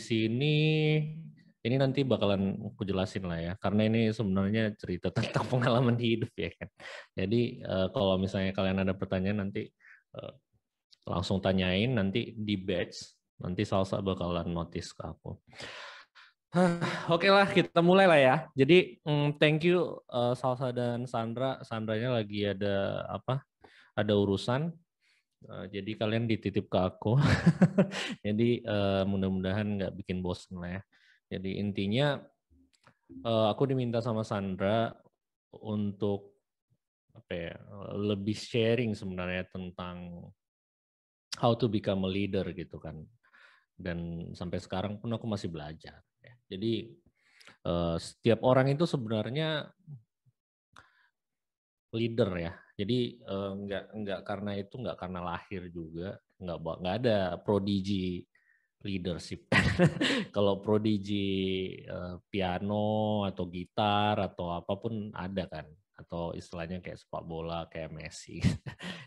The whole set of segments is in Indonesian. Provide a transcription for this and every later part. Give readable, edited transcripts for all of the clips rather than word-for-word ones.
sini ini nanti bakalan aku jelasin lah ya, karena ini sebenarnya cerita tentang pengalaman hidup ya kan. Jadi kalau misalnya kalian ada pertanyaan nanti langsung tanyain nanti di batch, nanti Salsa bakalan notice ke aku. Oke lah, kita mulai lah ya. Jadi thank you Salsa dan Sandra. Sandranya lagi ada apa? Ada urusan. Jadi kalian dititip ke aku. Jadi mudah-mudahan nggak bikin bosen lah ya. Jadi intinya aku diminta sama Sandra untuk apa ya, lebih sharing sebenarnya tentang how to become a leader gitu kan. Dan sampai sekarang pun aku masih belajar. Ya. Jadi setiap orang itu sebenarnya leader ya. Jadi nggak karena itu, nggak karena lahir juga, nggak ada prodigy leadership. Kalau prodigy piano atau gitar atau apapun ada kan, atau istilahnya kayak sepak bola kayak Messi,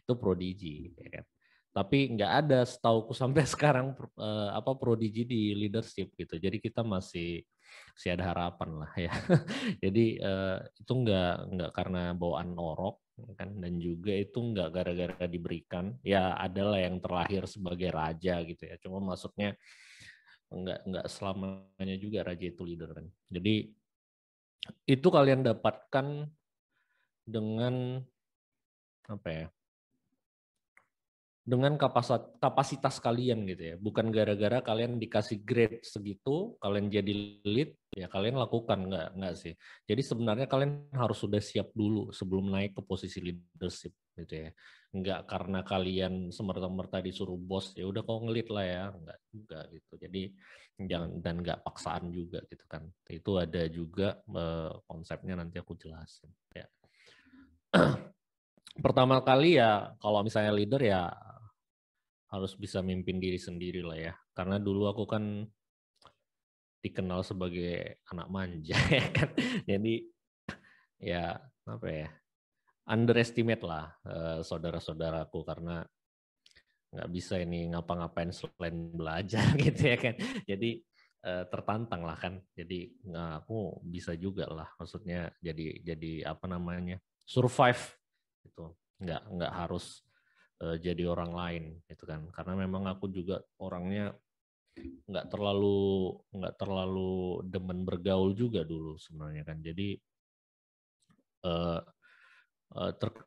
itu prodigy ya kan. Tapi nggak ada setauku sampai sekarang apa prodigy di leadership gitu. Jadi kita masih ada harapan lah ya. Jadi itu nggak karena bawaan orok kan, dan juga itu nggak gara-gara diberikan. Ya adalah yang terlahir sebagai raja gitu ya. Cuma maksudnya nggak selamanya juga raja itu leader kan. Jadi itu kalian dapatkan dengan apa ya? Dengan kapasitas kalian gitu ya. Bukan gara-gara kalian dikasih grade segitu, kalian jadi lead, ya kalian lakukan, enggak sih. Jadi sebenarnya kalian harus sudah siap dulu sebelum naik ke posisi leadership gitu ya. Enggak karena kalian semerta-merta disuruh bos, ya udah kau ngelit lah ya, enggak juga gitu. Jadi jangan, dan enggak paksaan juga gitu kan. Itu ada juga konsepnya, nanti aku jelasin ya. Pertama kali ya kalau misalnya leader ya harus bisa mimpin diri sendiri lah ya. Karena dulu aku kan dikenal sebagai anak manja ya kan. Jadi ya apa ya, underestimate lah saudara-saudaraku karena nggak bisa ini ngapa-ngapain selain belajar gitu ya kan. Jadi tertantang lah kan. Jadi aku bisa juga lah, maksudnya jadi apa namanya, survive gitu. Nggak harus jadi orang lain gitu kan. Karena memang aku juga orangnya nggak terlalu demen bergaul juga dulu sebenarnya kan. Jadi uh,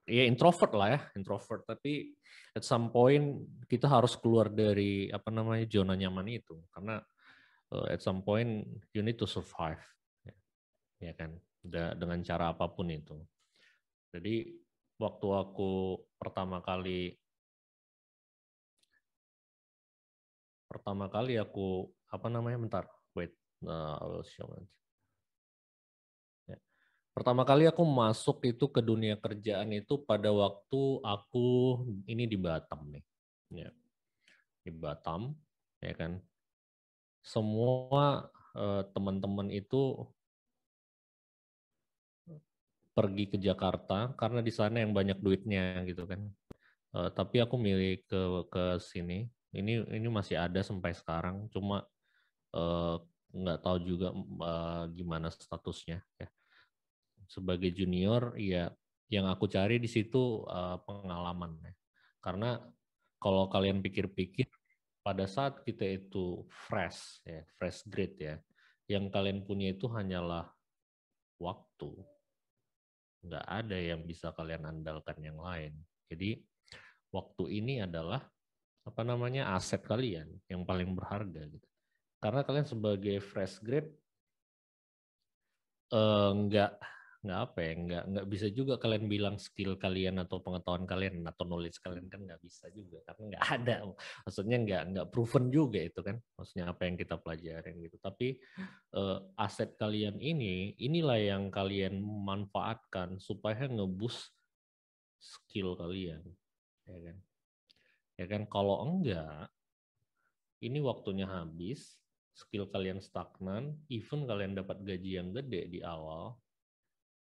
ya introvert lah ya, introvert. Tapi at some point kita harus keluar dari apa namanya zona nyaman itu, karena at some point you need to survive, ya kan, dengan cara apapun itu. Jadi waktu aku pertama kali aku apa namanya, bentar, wait, I will show it. Ya. Pertama kali aku masuk itu ke dunia kerjaan itu pada waktu aku ini di Batam nih, ya, di Batam, ya kan. Semua teman-teman itu pergi ke Jakarta karena di sana yang banyak duitnya gitu kan. Tapi aku milih ke sini. Ini masih ada sampai sekarang, cuma eh, nggak tahu juga gimana statusnya ya. Sebagai junior ya, yang aku cari di situ pengalaman ya. Karena kalau kalian pikir-pikir pada saat kita itu fresh ya, fresh grade ya, yang kalian punya itu hanyalah waktu. Nggak ada yang bisa kalian andalkan yang lain. Jadi waktu ini adalah apa namanya, aset kalian yang paling berharga gitu. Karena kalian sebagai fresh grade nggak apa ya, nggak bisa juga kalian bilang skill kalian atau pengetahuan kalian atau knowledge kalian, kan nggak bisa juga karena nggak ada, maksudnya nggak proven juga itu kan, maksudnya apa yang kita pelajarin gitu. Tapi aset kalian inilah yang kalian manfaatkan supaya ngeboost skill kalian, ya kan. Ya kan, kalau enggak ini waktunya habis, skill kalian stagnan, even kalian dapat gaji yang gede di awal,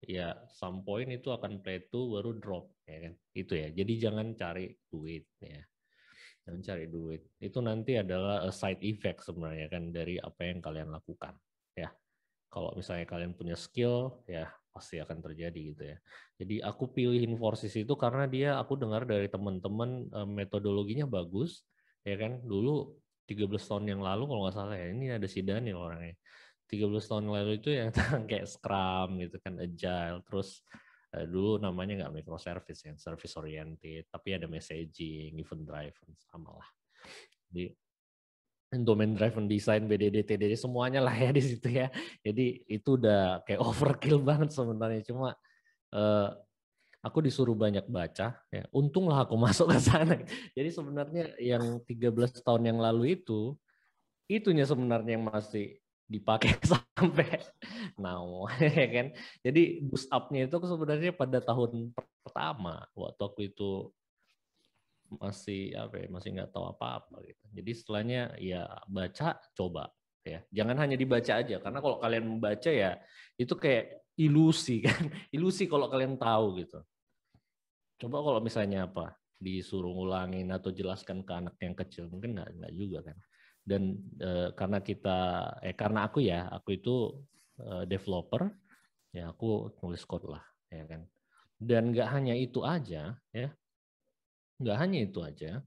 ya some point itu akan plateau baru drop, ya kan. Itu ya. Jadi jangan cari duit ya. mencari duit. Itu nanti adalah side effect sebenarnya kan dari apa yang kalian lakukan. Ya, kalau misalnya kalian punya skill, ya pasti akan terjadi gitu ya. Jadi aku pilih Inforsys itu karena aku dengar dari teman-teman metodologinya bagus, ya kan. Dulu 13 tahun yang lalu kalau nggak salah ya, ini ada si Daniel orangnya. 13 tahun yang lalu itu yang kayak Scrum gitu kan, Agile, terus dulu namanya nggak microservice yang service oriented, tapi ada messaging, event driven, sama lah. Jadi domain driven design, BDD, TDD semuanya lah ya di situ ya. Jadi itu udah kayak overkill banget sebenarnya. Cuma aku disuruh banyak baca, ya. Untunglah aku masuk ke sana. Jadi sebenarnya yang 13 tahun yang lalu itunya sebenarnya yang masih dipakai sampai now, ya kan. Jadi boost up-nya itu sebenarnya pada tahun pertama waktu aku itu masih masih nggak tahu apa-apa gitu. Jadi setelahnya ya baca, coba ya. Jangan hanya dibaca aja karena kalau kalian membaca ya itu kayak ilusi kan. Ilusi kalau kalian tahu gitu. Coba kalau misalnya disuruh ngulangin atau jelaskan ke anak yang kecil mungkin nggak juga kan. Dan karena aku itu developer, ya aku nulis code lah, ya kan. Dan nggak hanya itu aja, ya, nggak hanya itu aja.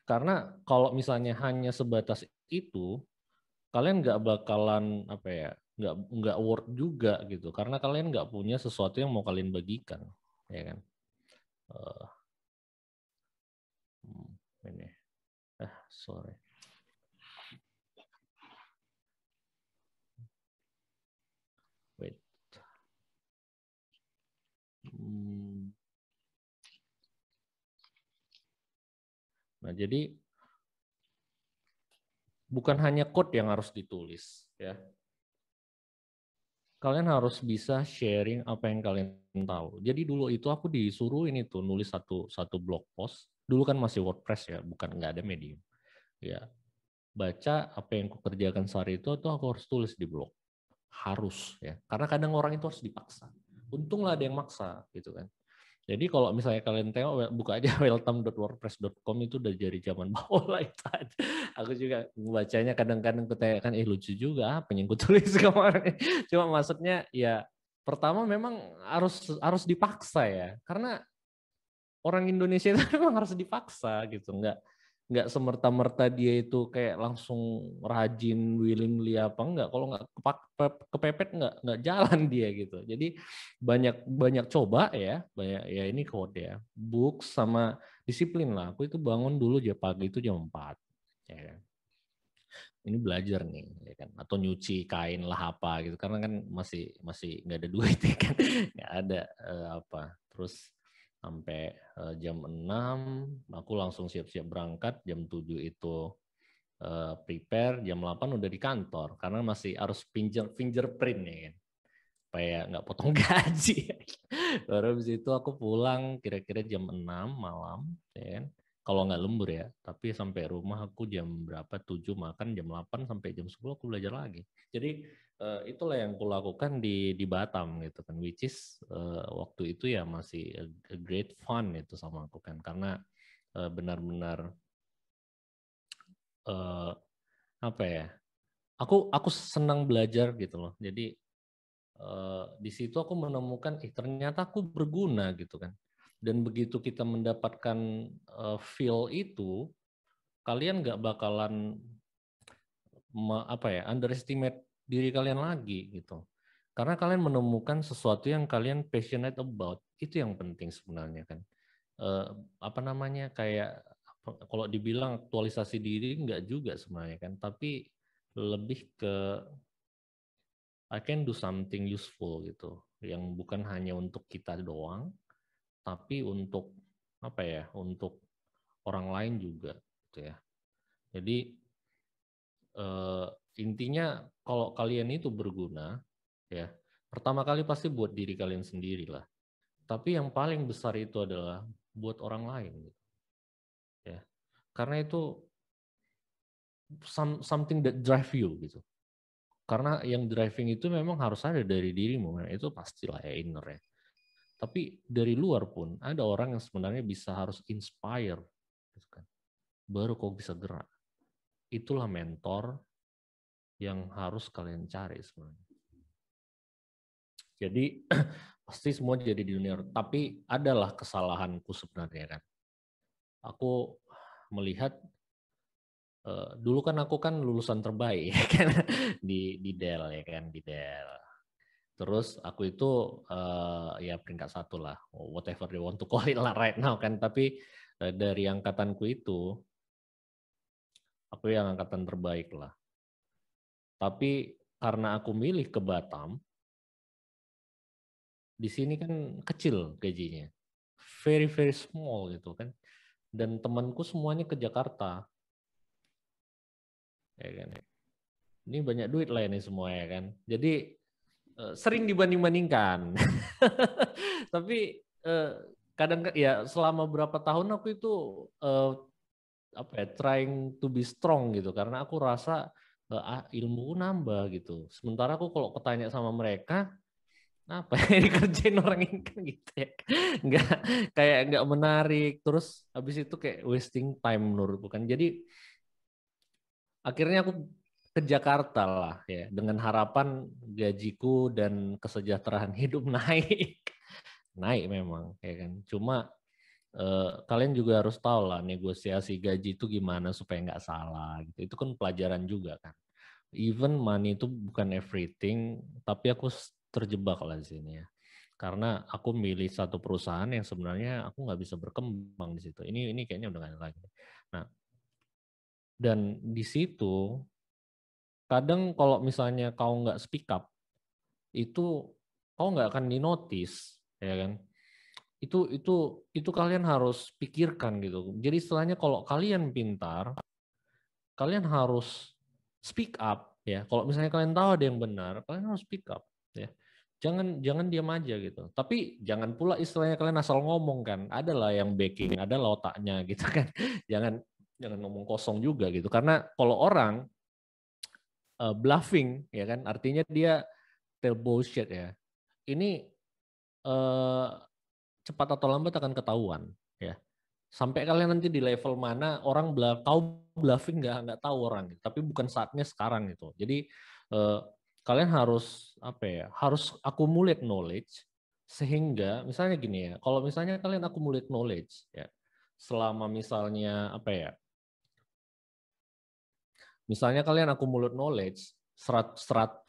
Karena kalau misalnya hanya sebatas itu, kalian nggak bakalan nggak worth juga gitu. Karena kalian nggak punya sesuatu yang mau kalian bagikan, ya kan. Uh, ini, sorry. Wait. Nah, jadi bukan hanya code yang harus ditulis, ya. Kalian harus bisa sharing apa yang kalian tahu. Jadi dulu itu aku disuruh ini tuh nulis satu blog post. Dulu kan masih WordPress ya, bukan nggak ada Medium. Ya, baca apa yang kukerjakan sehari itu atau aku harus tulis di blog. Harus ya. Karena kadang orang itu harus dipaksa. Untunglah ada yang maksa gitu kan. Jadi kalau misalnya kalian tengok, buka aja welcome.wordpress.com itu udah dari zaman bawah lah itu aja. Aku juga membacanya kadang-kadang ketanyakan, lucu juga apa yang tulis kemarin. Cuma maksudnya ya pertama memang harus dipaksa ya. Karena orang Indonesia itu memang harus dipaksa gitu. Nggak semerta-merta dia itu kayak langsung rajin willingly apa enggak. Kalau nggak kepepet nggak jalan dia gitu. Jadi banyak banyak coba ya, banyak ya ini code ya, books sama disiplin lah. Aku itu bangun dulu pagi itu jam 4 ya kan. Ini belajar nih ya kan, atau nyuci kain lah apa gitu karena kan masih nggak ada duit ya kan, nggak ada terus sampai jam 6 aku langsung siap-siap berangkat, jam 7 itu prepare, jam 8 udah di kantor karena masih harus fingerprint ya kan, supaya nggak potong gaji. Baru habis itu aku pulang kira-kira jam 6 malam ya kan. Kalau nggak lembur ya, tapi sampai rumah aku jam berapa, 7 makan, jam 8 sampai jam 10 aku belajar lagi. Jadi itulah yang aku lakukan di Batam gitu kan, which is waktu itu ya masih a great fun itu sama aku kan, karena benar-benar apa ya, aku senang belajar gitu loh. Jadi di situ aku menemukan ternyata aku berguna gitu kan. Dan begitu kita mendapatkan feel itu, kalian nggak bakalan underestimate diri kalian lagi gitu. Karena kalian menemukan sesuatu yang kalian passionate about, itu yang penting sebenarnya kan. Kayak kalau dibilang aktualisasi diri nggak juga sebenarnya kan, tapi lebih ke I can do something useful gitu, yang bukan hanya untuk kita doang, tapi untuk untuk orang lain juga gitu ya. Jadi intinya kalau kalian itu berguna ya, pertama kali pasti buat diri kalian sendiri lah. Tapi yang paling besar itu adalah buat orang lain gitu. Ya. Karena itu something that drive you gitu. Karena yang driving itu memang harus ada dari dirimu, itu pastilah ya inner ya. Tapi dari luar pun ada orang yang sebenarnya bisa harus inspire, gitu kan. Baru kau bisa gerak. Itulah mentor yang harus kalian cari sebenarnya. Jadi pasti semua jadi di dunia, tapi adalah kesalahanku sebenarnya kan. Aku melihat dulu kan aku kan lulusan terbaik ya kan di Dell ya kan di Dell. Terus aku itu ya peringkat 1 lah, whatever they want to call it lah right now kan. Tapi dari angkatanku itu aku yang angkatan terbaik lah. Tapi karena aku milih ke Batam, di sini kan kecil gajinya, very very small gitu kan. Dan temanku semuanya ke Jakarta, ya kan. Ini banyak duit lah ini semua ya kan. Jadi sering dibanding-bandingkan. Tapi kadang ya selama berapa tahun aku itu apa ya, trying to be strong gitu karena aku rasa ilmuku nambah gitu. Sementara aku kalau ketanya sama mereka apa yang dikerjain orang ini kan gitu ya, nggak kayak nggak menarik, terus habis itu kayak wasting time menurutku kan. Jadi akhirnya aku ke Jakarta lah ya dengan harapan gajiku dan kesejahteraan hidup naik. Naik memang ya kan. Cuma kalian juga harus tahu lah negosiasi gaji itu gimana supaya nggak salah gitu. Itu kan pelajaran juga kan. Even money itu bukan everything, tapi aku terjebak lah di sini ya. Karena aku milih satu perusahaan yang sebenarnya aku nggak bisa berkembang di situ. Ini kayaknya udah nggak ada lagi. Nah, dan di situ kadang kalau misalnya kau nggak speak up, itu kau nggak akan dinotis, ya kan? Itu kalian harus pikirkan gitu. Jadi istilahnya kalau kalian pintar, kalian harus speak up ya. Kalau misalnya kalian tahu ada yang benar, kalian harus speak up ya. Jangan diam aja gitu. Tapi jangan pula istilahnya kalian asal ngomong kan. Adalah yang backing, ada otaknya gitu kan. Jangan ngomong kosong juga gitu. Karena kalau orang bluffing ya kan, artinya dia tell bullshit ya. Ini uh, cepat atau lambat akan ketahuan ya. Sampai kalian nanti di level mana orang tahu bluffing nggak tahu orang, tapi bukan saatnya sekarang itu. Jadi kalian harus apa ya? Harus accumulate knowledge sehingga misalnya gini ya. Kalau misalnya kalian accumulate knowledge ya, selama misalnya apa ya? Misalnya kalian accumulate knowledge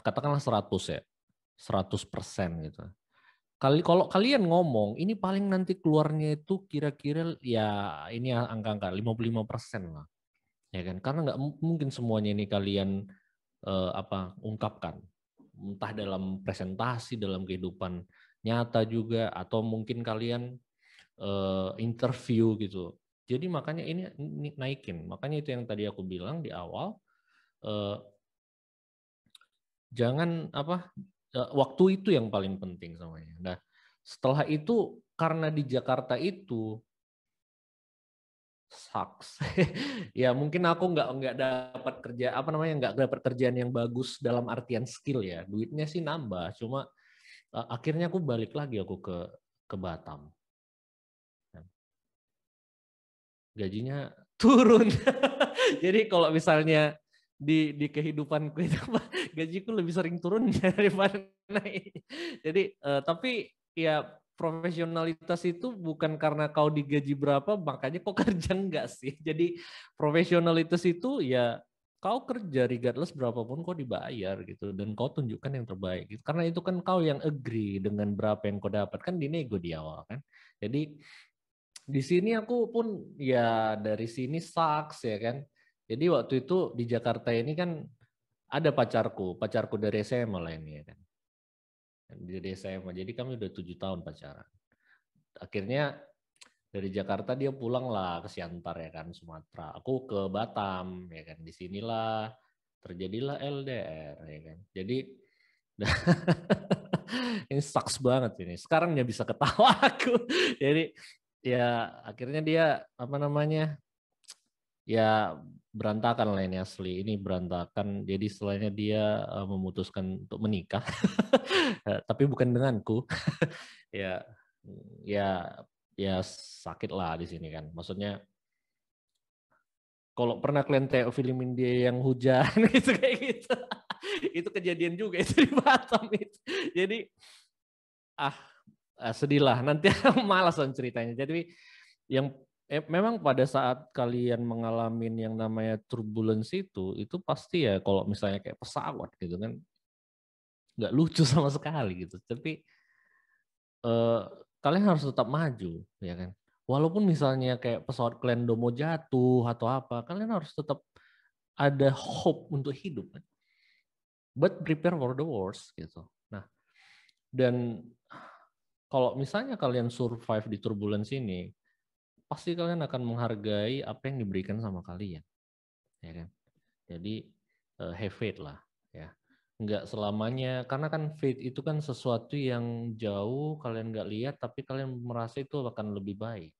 katakanlah 100 ya. 100% gitu. Kalau kalian ngomong, ini paling nanti keluarnya itu kira-kira ya ini angka-angka 55% lah. Ya kan? Karena nggak mungkin semuanya ini kalian ungkapkan. Entah dalam presentasi, dalam kehidupan nyata juga, atau mungkin kalian interview gitu. Jadi makanya ini naikin. Makanya itu yang tadi aku bilang di awal, jangan waktu itu yang paling penting semuanya. Nah, setelah itu karena di Jakarta itu sucks. Ya mungkin aku nggak dapat kerja nggak dapat kerjaan yang bagus dalam artian skill ya. Duitnya sih nambah, cuma akhirnya aku balik lagi aku ke Batam. Gajinya turun. Jadi kalau misalnya di kehidupanku itu gajiku lebih sering turun daripada naik. Jadi tapi ya profesionalitas itu bukan karena kau digaji berapa makanya kau kerja, enggak sih. Jadi profesionalitas itu ya kau kerja regardless berapapun kau dibayar gitu dan kau tunjukkan yang terbaik gitu. Karena itu kan kau yang agree dengan berapa yang kau dapat kan dinego di awal kan. Jadi di sini aku pun ya dari sini sucks ya kan. Jadi waktu itu di Jakarta ini kan ada pacarku dari SMA lah ini ya kan. Dari SMA, jadi kami udah 7 tahun pacaran. Akhirnya dari Jakarta dia pulang lah ke Siantar ya kan, Sumatera. Aku ke Batam ya kan. Disinilah terjadilah LDR ya kan. Jadi ini sucks banget ini. Sekarang dia bisa ketawa aku. Jadi ya akhirnya dia ya berantakan lah ini asli. Ini berantakan. Jadi setelahnya dia memutuskan untuk menikah. Tapi bukan denganku. Ya ya sakit lah di sini kan. Maksudnya kalau pernah kalian tengok film India yang hujan itu kayak gitu, itu kejadian juga itu di Batam itu. Jadi sedih lah. Nanti malas ceritanya. Jadi yang memang pada saat kalian mengalami yang namanya turbulence itu pasti ya kalau misalnya kayak pesawat gitu kan, nggak lucu sama sekali gitu. Tapi kalian harus tetap maju, ya kan. Walaupun misalnya kayak pesawat kalian udah mau jatuh atau apa, kalian harus tetap ada hope untuk hidup kan. But prepare for the worst gitu. Nah, dan kalau misalnya kalian survive di turbulence ini, pasti kalian akan menghargai apa yang diberikan sama kalian, ya kan. Jadi have faith lah, ya. Nggak selamanya, karena kan faith itu kan sesuatu yang jauh kalian nggak lihat, tapi kalian merasa itu akan lebih baik,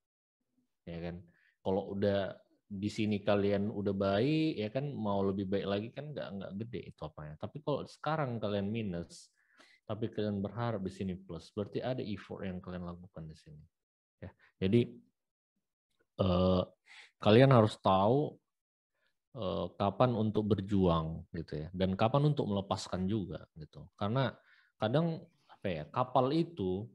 ya kan. Kalau udah di sini kalian udah baik, ya kan, mau lebih baik lagi kan nggak gede itu apanya. Tapi kalau sekarang kalian minus, tapi kalian berharap di sini plus, berarti ada effort yang kalian lakukan di sini. Ya, jadi kalian harus tahu kapan untuk berjuang gitu ya, dan kapan untuk melepaskan juga gitu. Karena kadang apa ya, kapal itu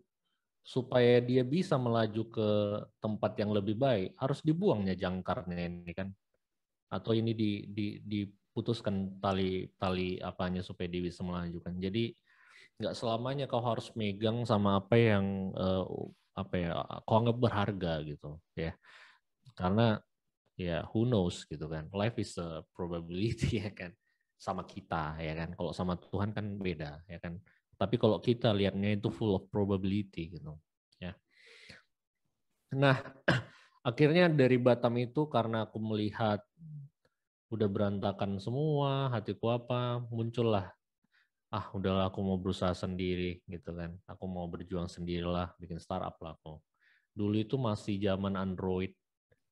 supaya dia bisa melaju ke tempat yang lebih baik harus dibuangnya jangkarnya ini kan, atau ini diputuskan tali apanya supaya dia bisa melajukan. Jadi nggak selamanya kau harus megang sama apa yang apa ya kau anggap berharga gitu ya, karena ya who knows gitu kan, life is a probability ya kan, sama kita ya kan, kalau sama Tuhan kan beda ya kan, tapi kalau kita lihatnya itu full of probability gitu ya. Nah akhirnya dari Batam itu karena aku melihat udah berantakan semua, hatiku apa, muncullah udahlah aku mau berusaha sendiri gitu kan, aku mau berjuang sendirilah, bikin startup lah aku. Dulu itu masih zaman Android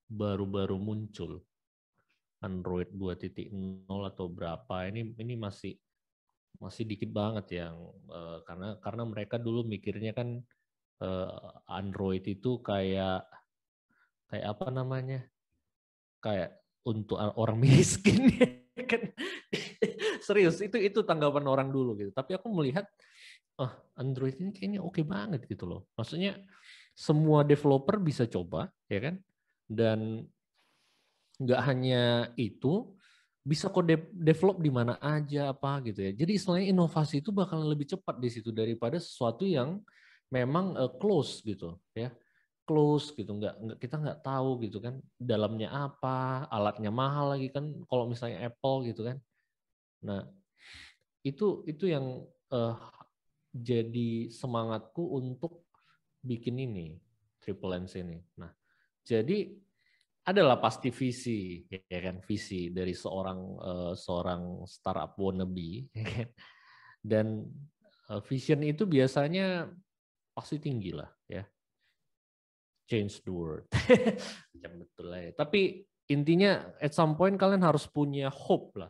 baru-baru muncul, Android 2.0 atau berapa, ini masih dikit banget yang karena mereka dulu mikirnya kan Android itu kayak apa namanya, kayak untuk orang miskin kan. Serius, itu tanggapan orang dulu gitu. Tapi aku melihat Android ini kayaknya oke banget gitu loh, maksudnya semua developer bisa coba ya kan, dan nggak hanya itu, bisa kok develop di mana aja apa gitu ya. Jadi istilahnya inovasi itu bakal lebih cepat di situ daripada sesuatu yang memang close gitu ya. Close gitu, nggak kita nggak tahu gitu kan dalamnya apa, alatnya mahal lagi kan kalau misalnya Apple gitu kan. Nah, itu yang jadi semangatku untuk bikin ini Triple Lens ini. Nah, jadi adalah pasti visi ya kan, visi dari seorang startup wannabe ya kan? Dan vision itu biasanya pasti tinggi lah ya, change the world. Macam betul lah ya. Tapi intinya at some point kalian harus punya hope lah.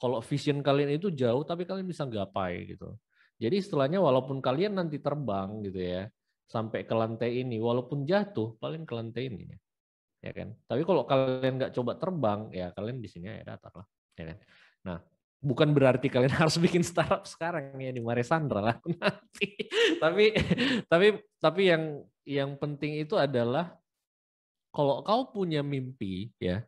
Kalau vision kalian itu jauh tapi kalian bisa gapai gitu. Jadi istilahnya walaupun kalian nanti terbang gitu ya sampai ke lantai ini, walaupun jatuh paling ke lantai ini ya kan. Tapi kalau kalian nggak coba terbang, ya kalian di sini ya datar lah, ya kan. Nah, bukan berarti kalian harus bikin startup sekarang ya di Maresandra lah nanti. Tapi tapi yang penting itu adalah kalau kau punya mimpi ya,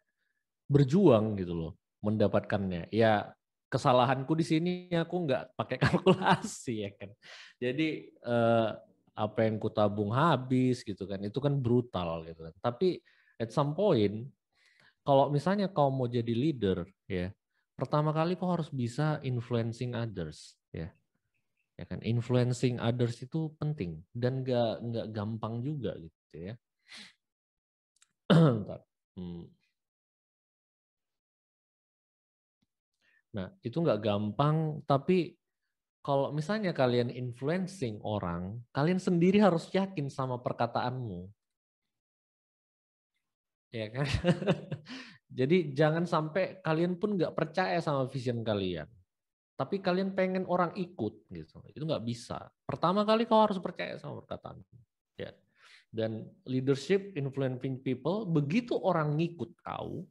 berjuang gitu loh mendapatkannya. Ya kesalahanku di sini aku nggak pakai kalkulasi ya kan. Jadi apa yang kutabung habis gitu kan, itu kan brutal gitu kan. Tapi at some point kalau misalnya kau mau jadi leader ya, pertama kali kau harus bisa influencing others ya. Ya kan, influencing others itu penting dan nggak gampang juga gitu ya. Nah, itu nggak gampang, tapi kalau misalnya kalian influencing orang, kalian sendiri harus yakin sama perkataanmu. Ya kan? Jadi jangan sampai kalian pun nggak percaya sama vision kalian. Tapi kalian pengen orang ikut gitu. Itu nggak bisa. Pertama kali kau harus percaya sama perkataan. ya. Dan leadership, influencing people, begitu orang ngikut kau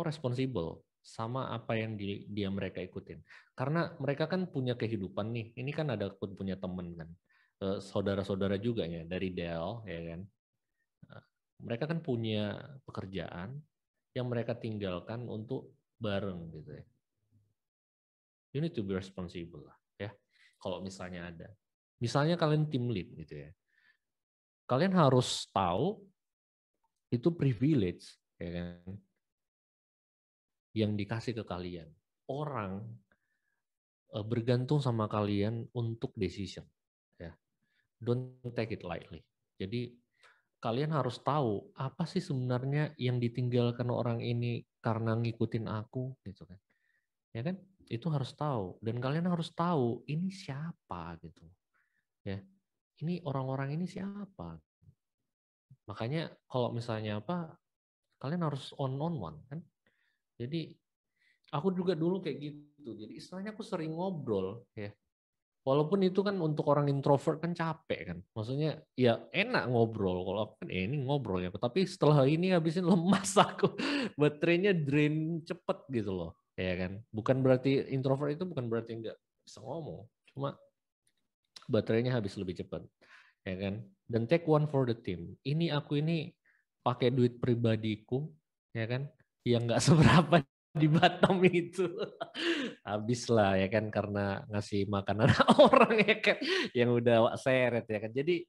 responsible sama apa yang dia mereka ikutin. Karena mereka kan punya kehidupan nih. Ini kan ada punya temen kan, saudara-saudara juga ya dari Dell, ya kan. Mereka kan punya pekerjaan yang mereka tinggalkan untuk bareng gitu ya. You need to be responsible lah ya. Kalau misalnya ada, misalnya kalian team lead gitu ya, kalian harus tahu itu privilege ya kan, yang dikasih ke kalian. Orang bergantung sama kalian untuk decision. Ya. Don't take it lightly. Jadi kalian harus tahu apa sih sebenarnya yang ditinggalkan orang ini karena ngikutin aku gitu kan. Ya kan? Itu harus tahu, dan kalian harus tahu ini siapa gitu. Ya. Ini orang-orang ini siapa? Makanya kalau misalnya apa, kalian harus on one kan. Jadi aku juga dulu kayak gitu. Jadi istilahnya aku sering ngobrol ya. Walaupun itu kan untuk orang introvert kan capek kan. Maksudnya ya enak ngobrol. Kalau aku kan ini ngobrol ya. Tapi setelah ini habisin lemas aku. Baterainya drain cepet gitu loh. Ya kan. Bukan berarti introvert itu bukan berarti nggak bisa ngomong. Cuma baterainya habis lebih cepat. Ya kan. Dan take one for the team. Aku ini pakai duit pribadiku. Ya kan. Yang nggak seberapa di Batam itu. Habis lah ya kan, karena ngasih makanan orang ya kan yang udah seret ya kan. Jadi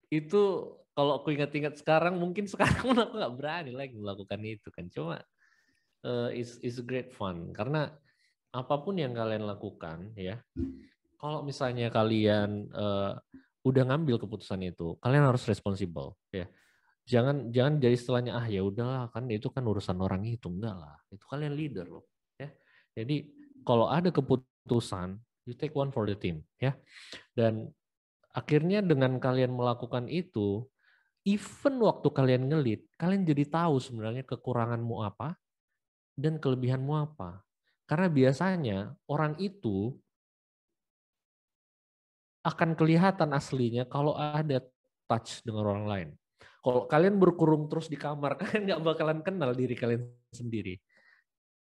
itu kalau aku ingat-ingat sekarang, mungkin sekarang pun aku nggak berani lagi melakukan itu kan. Cuma is great fun karena apapun yang kalian lakukan ya, kalau misalnya kalian udah ngambil keputusan itu, kalian harus responsible ya. Jangan jadi istilahnya ya udahlah kan itu kan urusan orang itu, enggak lah. Itu kalian leader loh ya. Jadi kalau ada keputusan, you take one for the team ya. Dan akhirnya dengan kalian melakukan itu, even waktu kalian ngelit, kalian jadi tahu sebenarnya kekuranganmu apa dan kelebihanmu apa. Karena biasanya orang itu akan kelihatan aslinya kalau ada touch dengan orang lain. Kalau kalian berkurung terus di kamar, kalian nggak bakalan kenal diri kalian sendiri.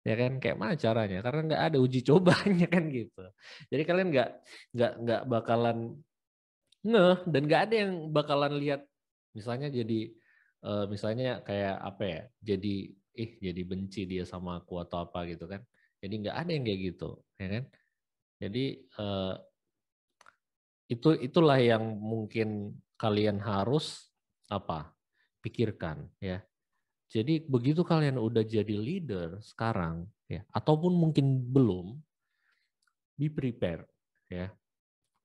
Ya kan, kayak mana caranya? Karena nggak ada uji cobanya kan gitu. Jadi kalian nggak bakalan dan nggak ada yang bakalan lihat misalnya jadi misalnya kayak apa ya? Jadi benci dia sama aku atau apa gitu kan. Jadi nggak ada yang kayak gitu, ya kan? Jadi itulah yang mungkin kalian harus pikirkan ya. Jadi begitu kalian udah jadi leader sekarang ya, ataupun mungkin belum, be prepared ya.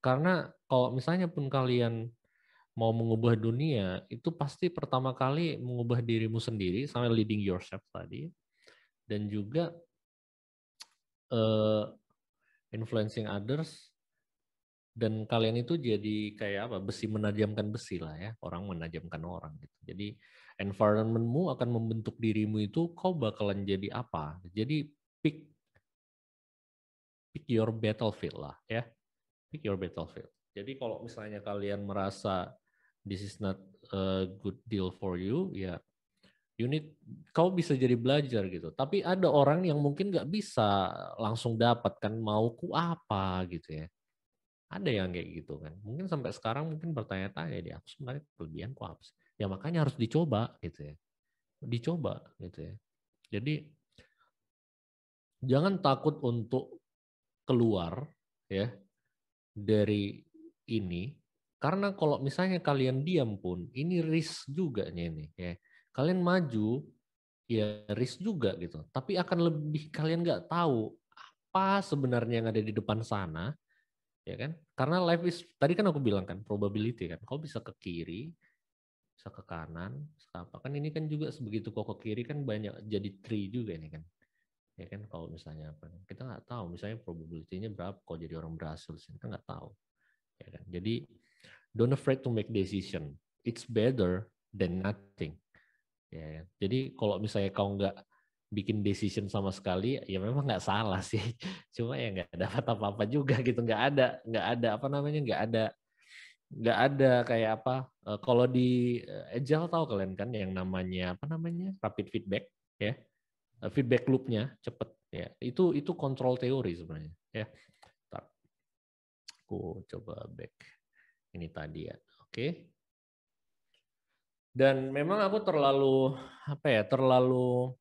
Karena kalau misalnya pun kalian mau mengubah dunia, itu pasti pertama kali mengubah dirimu sendiri sampai leading yourself tadi, dan juga influencing others. Dan kalian itu jadi kayak besi menajamkan besi lah ya, orang menajamkan orang gitu. Jadi environmentmu akan membentuk dirimu itu, kau bakalan jadi apa. Jadi pick your battlefield lah ya, pick your battlefield. Jadi kalau misalnya kalian merasa this is not a good deal for you, ya kau bisa jadi belajar gitu. Tapi ada orang yang mungkin nggak bisa langsung dapatkan mauku apa gitu ya. Ada yang kayak gitu kan. Mungkin sampai sekarang mungkin bertanya-tanya dia, aku sebenarnya kelebihanku apa sih? Ya makanya harus dicoba gitu ya. Dicoba gitu ya. Jadi jangan takut untuk keluar ya dari ini, karena kalau misalnya kalian diam pun ini risk juga nih ya. Kalian maju ya risk juga gitu. Tapi akan lebih kalian nggak tahu apa sebenarnya yang ada di depan sana. Ya kan? Karena life is, tadi kan aku bilang kan, probability kan. Kau bisa ke kiri, bisa ke kanan, bisa apa. Kan ini kan juga sebegitu kau ke kiri kan banyak jadi tree juga nih kan. Ya kan, kalau misalnya apa. Kita nggak tahu misalnya probability-nya berapa kau jadi orang berhasil. Kita nggak tahu. Ya kan? Jadi don't afraid to make decision. It's better than nothing. Ya kan? Jadi kalau misalnya kau nggak bikin decision sama sekali, ya memang nggak salah sih. Cuma ya nggak dapat apa-apa juga gitu, nggak ada nggak ada kayak apa. Kalau di Agile tahu kalian kan yang namanya apa namanya rapid feedback ya. Feedback loop-nya cepet ya. Itu kontrol teori sebenarnya ya. Ntar aku coba back ini tadi ya. Oke. Dan memang aku terlalu apa ya? Terlalu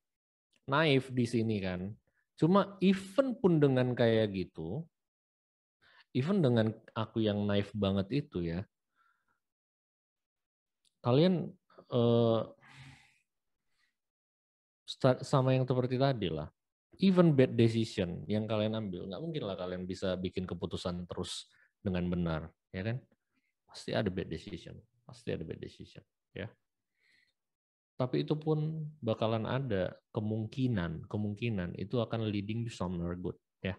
naif di sini kan. Cuma even pun dengan kayak gitu, even dengan aku yang naif banget itu ya, kalian eh, sama yang seperti tadi lah. Even bad decision yang kalian ambil, nggak mungkin lah kalian bisa bikin keputusan terus dengan benar, ya kan? Pasti ada bad decision, pasti ada bad decision, ya. Tapi itu pun bakalan ada kemungkinan itu akan leading to somewhere good, ya.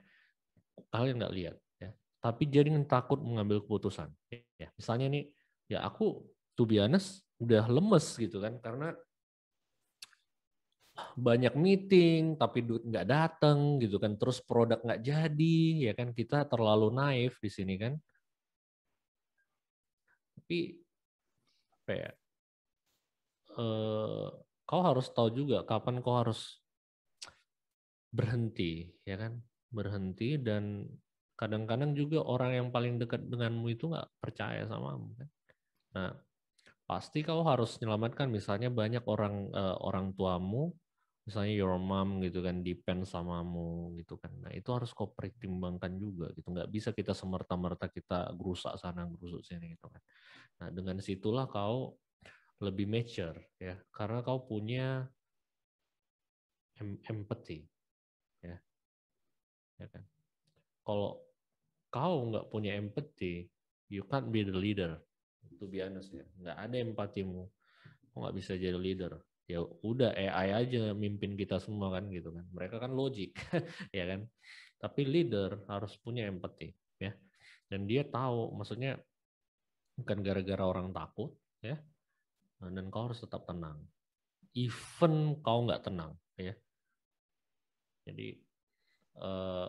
Kalian nggak lihat, ya. Tapi jangan takut mengambil keputusan, ya. Misalnya nih, ya aku to be honest udah lemes gitu kan, karena banyak meeting tapi duit nggak datang gitu kan, terus produk nggak jadi, ya kan, kita terlalu naif di sini kan. Tapi apa ya, kau harus tahu juga kapan kau harus berhenti, ya kan, berhenti. Dan kadang-kadang juga orang yang paling dekat denganmu itu nggak percaya samamu kan. Nah, pasti kau harus menyelamatkan, misalnya banyak orang tuamu, misalnya your mom gitu kan, depend samamu gitu kan. Nah, itu harus kau pertimbangkan juga gitu. Nggak bisa kita semerta-merta kita gerusak sana gerusuk sini gitu kan. Nah, dengan situlah kau lebih mature ya, karena kau punya empathy ya, ya kan. Kalau kau nggak punya empathy, you can't be the leader. To be honest ya, nggak ada empatimu, kok nggak bisa jadi leader. Ya udah AI aja mimpin kita semua kan gitu kan. Mereka kan logik ya kan. Tapi leader harus punya empati ya. Dan dia tahu, maksudnya bukan gara-gara orang takut ya. Dan kau harus tetap tenang. Even kau nggak tenang ya. Jadi eh,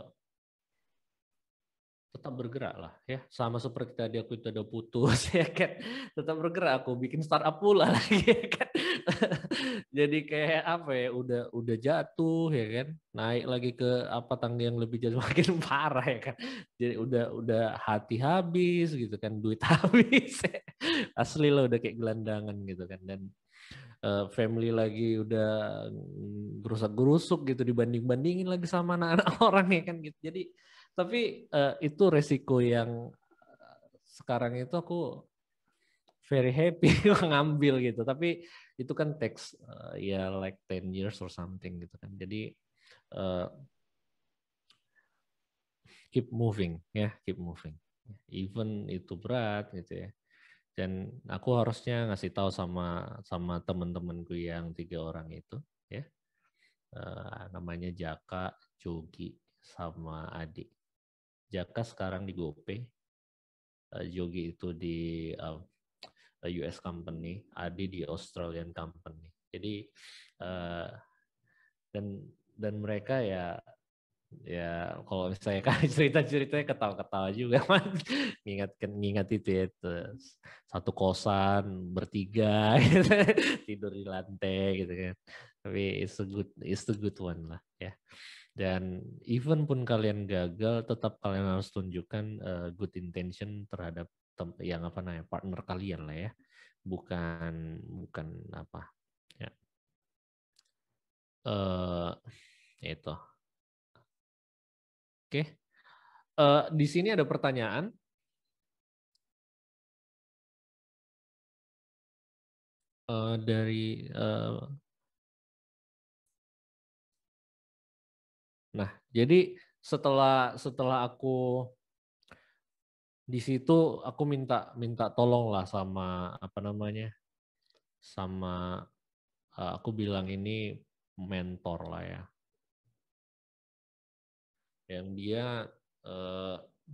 tetap bergerak lah ya, sama seperti tadi aku itu ada putus ya kan, tetap bergerak, aku bikin startup pula lagi ya kan. Jadi kayak apa ya, udah jatuh ya kan, naik lagi ke apa tangga yang lebih jatuh makin parah ya kan. Jadi udah hati habis gitu kan, duit habis ya. Asli lah udah kayak gelandangan gitu kan. Dan family lagi udah gerusak-gerusuk gitu, dibanding-bandingin lagi sama anak-anak orang ya kan gitu. Jadi tapi itu resiko yang sekarang itu aku very happy ngambil gitu. Tapi itu kan text ya like 10 years or something gitu kan. Jadi uh, keep moving ya, keep moving. Even itu berat gitu ya. Dan aku harusnya ngasih tahu sama teman-temanku yang 3 orang itu ya. Namanya Jaka, Jogi, sama Adi. Jaka sekarang di GoPay, Jogi itu di US company, Adi di Australian company. Jadi uh, dan mereka ya kalau misalnya kan cerita-ceritanya ketawa-ketawa juga man. Ngingat itu ya, satu kosan bertiga gitu, tidur di lantai gitu kan. Tapi it's a good one lah ya. Dan even pun kalian gagal, tetap kalian harus tunjukkan good intention terhadap yang apa namanya partner kalian lah ya. Bukan bukan apa ya. Itu. Oke. Di sini ada pertanyaan. Dari nah, jadi setelah aku di situ, aku minta tolong lah sama apa namanya, sama aku bilang ini mentor lah ya, yang dia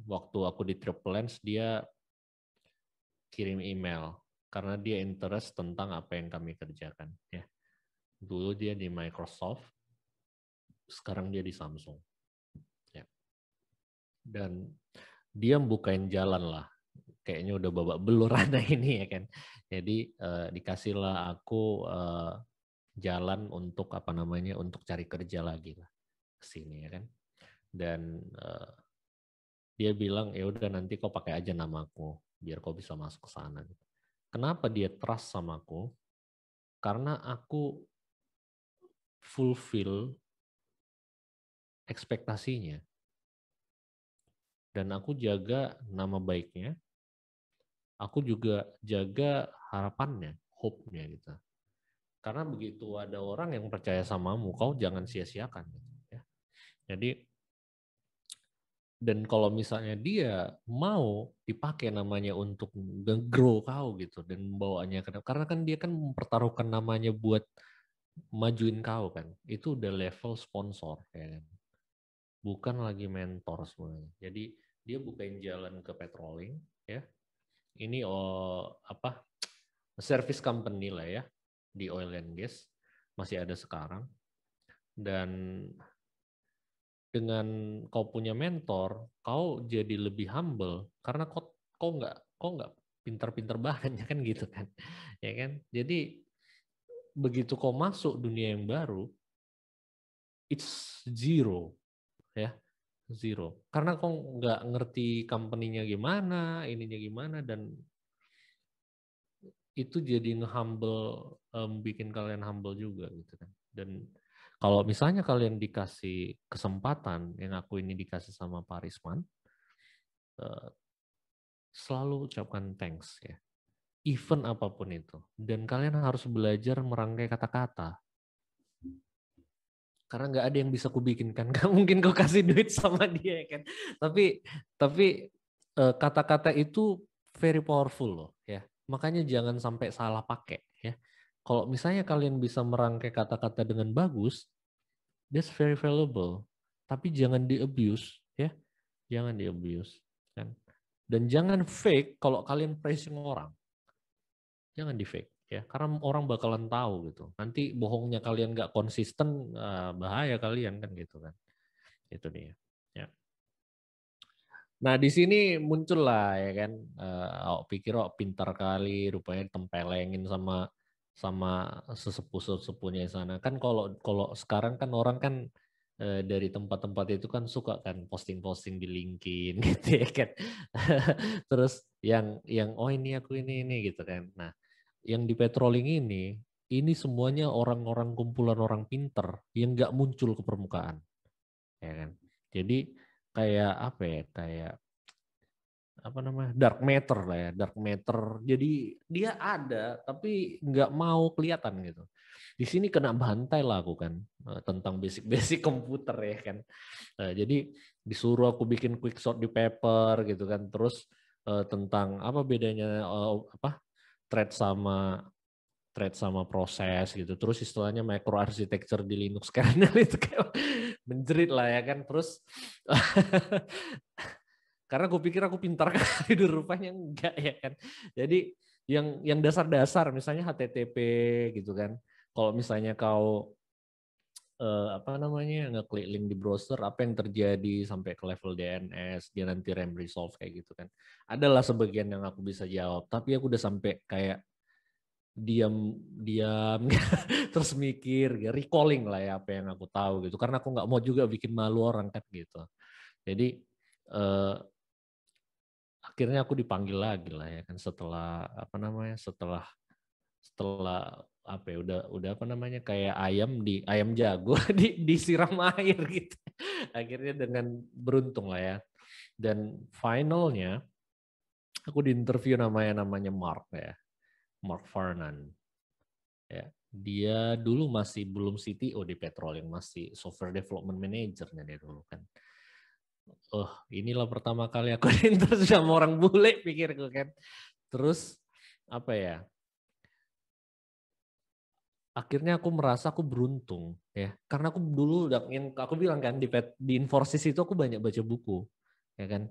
waktu aku di Triple Lens dia kirim email karena dia interest tentang apa yang kami kerjakan ya. Dulu dia di Microsoft, sekarang dia di Samsung ya. Dan dia bukain jalan lah kayaknya udah babak belur anak ini ya kan. Jadi dikasihlah aku jalan untuk untuk cari kerja lagi lah ke sini ya kan. Dan dia bilang ya udah nanti kau pakai aja namaku biar kau bisa masuk ke sana. Kenapa dia trust sama aku? Karena aku fulfill ekspektasinya. Dan aku jaga nama baiknya, aku juga jaga harapannya, hope-nya gitu. Karena begitu ada orang yang percaya samamu, kau jangan sia-siakan. Gitu, ya. Jadi, dan kalau misalnya dia mau dipakai namanya untuk nge-grow kau gitu, dan membawanya ke, karena kan dia kan mempertaruhkan namanya buat majuin kau kan, itu udah level sponsor ya kan. Bukan lagi mentor sebenarnya. Jadi dia bukain jalan ke petroling ya. Ini service company lah ya di oil and gas masih ada sekarang. Dan dengan kau punya mentor, kau jadi lebih humble karena kau nggak pintar-pintar banget ya kan gitu kan. Ya kan? Jadi begitu kau masuk dunia yang baru, it's zero ya. Zero. Karena kau nggak ngerti company-nya gimana, ininya gimana, dan itu jadi nge-humble, bikin kalian humble juga gitu kan. Dan kalau misalnya kalian dikasih kesempatan, yang aku ini dikasih sama Pak Risman, selalu ucapkan thanks ya. Even apapun itu. Dan kalian harus belajar merangkai kata-kata. Karena nggak ada yang bisa kubikinkan. Gak mungkin kau kasih duit sama dia kan. Tapi kata-kata itu very powerful loh ya. Makanya jangan sampai salah pakai ya. Kalau misalnya kalian bisa merangkai kata-kata dengan bagus, that's very valuable. Tapi jangan di-abuse ya. Jangan di-abuse kan. Dan jangan fake kalau kalian praising orang. Jangan di-fake ya, karena orang bakalan tahu gitu. Nanti bohongnya kalian nggak konsisten, bahaya kalian kan gitu kan. Itu dia. Ya. Nah di sini muncul lah ya kan, pikir pintar kali, rupanya tempelengin sama sesepuh-sesepuhnya di sana. Kan kalau kalau sekarang kan orang kan dari tempat-tempat itu kan suka kan posting-posting di LinkedIn gitu ya kan. Terus yang oh ini aku ini gitu kan. Nah yang di patrolling ini semuanya orang-orang kumpulan orang pinter yang nggak muncul ke permukaan, ya kan? Jadi kayak apa ya? Kayak apa namanya? Dark matter lah ya, dark matter. Jadi dia ada tapi nggak mau kelihatan gitu. Di sini kena bantai lah aku kan tentang basic-basic komputer ya kan. Jadi disuruh aku bikin quick sort di paper gitu kan. Terus tentang apa bedanya thread sama proses gitu. Terus istilahnya microarchitecture di Linux kernel itu kayak menjerit lah ya kan. Terus karena gue pikir aku pintar kali, rupanya enggak ya kan. Jadi yang dasar-dasar misalnya HTTP gitu kan. Kalau misalnya kau ngeklik link di browser, apa yang terjadi sampai ke level DNS, dia nanti RAM resolve kayak gitu kan. Adalah sebagian yang aku bisa jawab, tapi aku udah sampai kayak diam terus mikir, recalling lah ya apa yang aku tahu gitu. Karena aku nggak mau juga bikin malu orang kan gitu. Jadi akhirnya aku dipanggil lagi lah ya kan setelah setelah apa ya udah apa namanya kayak ayam jago disiram air gitu. Akhirnya dengan beruntung lah ya. Dan finalnya aku diinterview namanya Mark ya. Mark Farnan. Ya, dia dulu masih belum CTO di Petrol, yang masih software development manager-nya dia dulu kan. Inilah pertama kali aku interview sama orang bule, pikirku kan. Terus apa ya? Akhirnya aku merasa aku beruntung ya, karena aku dulu aku bilang kan di Infosys itu aku banyak baca buku, ya kan.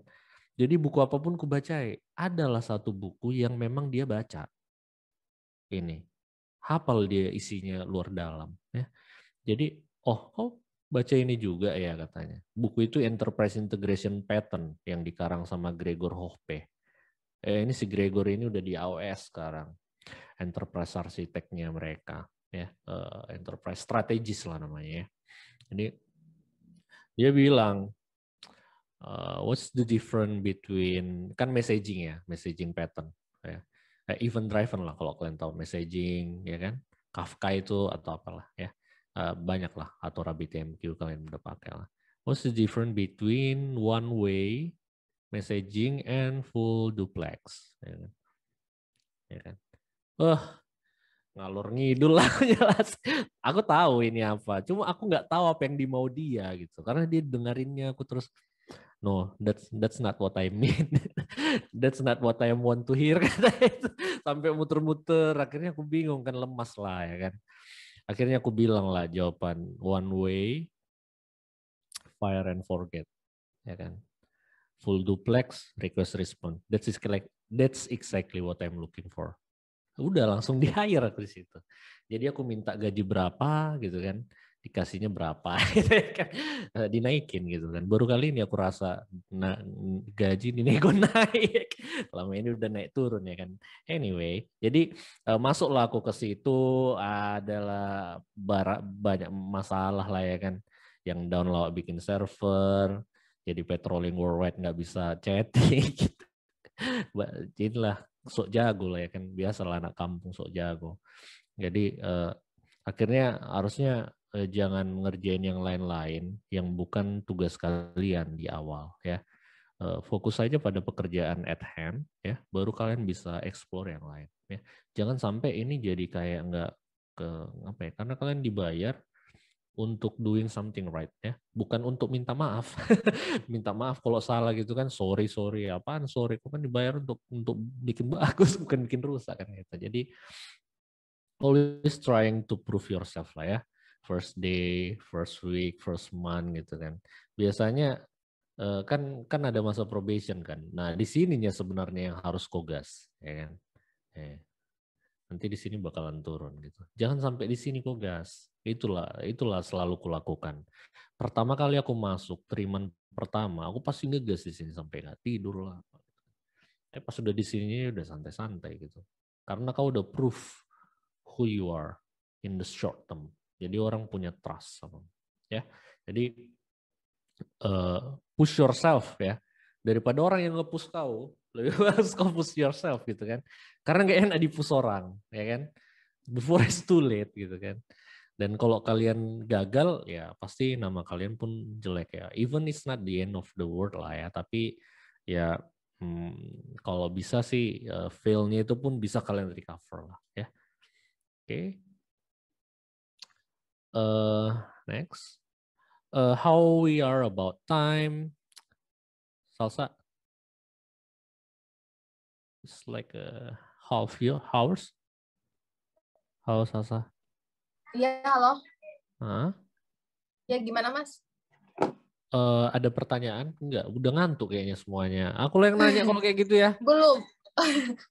Jadi buku apapun aku baca, adalah satu buku yang memang dia baca. Ini hafal dia isinya luar dalam ya. Jadi baca ini juga ya katanya. Buku itu Enterprise Integration Pattern yang dikarang sama Gregor Hohpe. Ini si Gregory ini udah di AOS sekarang, enterprise arsiteknya mereka, ya, enterprise strategist lah namanya. Ya. Jadi dia bilang, what's the difference between, kan messaging ya, messaging pattern, ya, event driven lah kalau kalian tahu messaging, ya kan, Kafka itu atau apalah ya, banyak lah, atau RabbitMQ kalian udah pakai lah. What's the difference between one way messaging and full duplex, ya kan? Ya kan? Ngalur ngidul lah jelas. Aku tahu ini apa, cuma aku nggak tahu apa yang dimau dia gitu. Karena dia dengerinnya aku terus, no, that's not what I mean. That's not what I want to hear. Sampai muter-muter, akhirnya aku bingung kan, lemas lah ya kan. Akhirnya aku bilang lah jawaban one way, fire and forget, ya kan. Full duplex, request response. That's exactly what I'm looking for. Udah langsung di hire aku di situ. Jadi aku minta gaji berapa gitu kan, dikasihnya berapa gitu kan, dinaikin gitu kan. Baru kali ini aku rasa gaji ini nego naik. Selama ini udah naik turun ya kan. Anyway, jadi masuklah aku ke situ, adalah banyak masalah lah ya kan. Yang download bikin server, jadi patrolling worldwide nggak bisa chatting gitu. Jadilah sok jago lah ya kan, biasalah anak kampung sok jago. Jadi akhirnya harusnya jangan ngerjain yang lain-lain yang bukan tugas kalian di awal ya. Fokus saja pada pekerjaan at hand ya, baru kalian bisa explore yang lain ya. Jangan sampai ini jadi kayak nggak ke apa ya, karena kalian dibayar untuk doing something right ya, bukan untuk minta maaf. Minta maaf kalau salah gitu kan, sorry apaan sorry, kok kan dibayar untuk bikin bagus bukan bikin rusak kan gitu. Jadi always trying to prove yourself lah ya, first day, first week, first month gitu kan. Biasanya kan ada masa probation kan. Nah di sininya sebenarnya yang harus kogas ya kan. Nanti di sini bakalan turun gitu. Jangan sampai di sini kok gas. Itulah selalu kulakukan. Pertama kali aku masuk, triman pertama, aku pasti ngegas di sini sampai nggak tidur lah. Pas udah di sini udah santai-santai gitu. Karena kau udah proof who you are in the short term. Jadi orang punya trust sama. Ya. Jadi push yourself ya. Daripada orang yang nge-push kau, lebih bagus kau push yourself gitu kan. Karena nggak enak di-push orang, ya kan. Before it's too late gitu kan. Dan kalau kalian gagal ya pasti nama kalian pun jelek ya. Even it's not the end of the world lah ya, tapi ya kalau bisa sih fail-nya itu pun bisa kalian recover lah ya. Oke. Next. How we are about time. Salsa. It's like a hours. Halo Salsa. Iya, halo. Hah? Ya, gimana, Mas? Ada pertanyaan? Enggak, udah ngantuk kayaknya semuanya. Aku yang nanya kalau kayak gitu ya. Belum.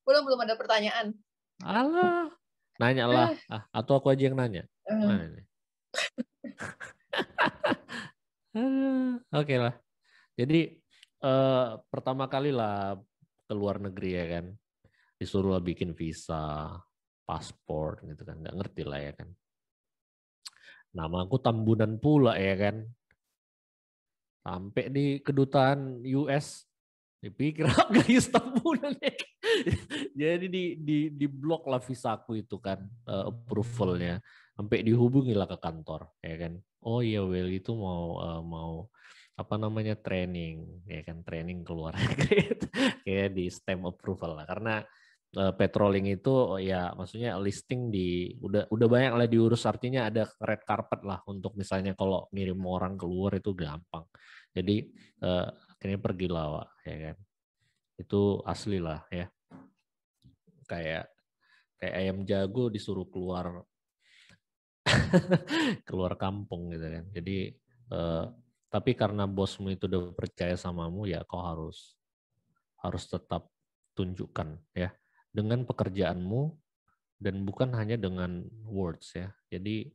belum ada pertanyaan. Alah, nanya lah. Atau aku aja yang nanya. Mana nih? Oke lah. Jadi pertama kali lah ke luar negeri ya kan. Disuruh lah bikin visa, paspor gitu kan. Nggak ngerti lah ya kan. Nama aku Tambunan pula ya kan. Sampai di kedutaan US, dipikir Gayus Tambunan ya. Jadi di blok lah visaku itu kan, approvalnya. Sampai dihubungi lah ke kantor, ya kan. Oh iya, Will itu mau apa namanya training, ya kan, training keluar negeri. Kayak di stamp approval lah, karena patrolling itu ya maksudnya listing udah banyak lah diurus, artinya ada red carpet lah untuk misalnya kalau ngirim orang keluar itu gampang. Jadi akhirnya pergilah Wak, ya kan. Itu asli lah ya. Kayak ayam jago disuruh keluar keluar kampung gitu kan. Jadi tapi karena bosmu itu udah percaya samamu ya kau harus tetap tunjukkan ya dengan pekerjaanmu dan bukan hanya dengan words ya. Jadi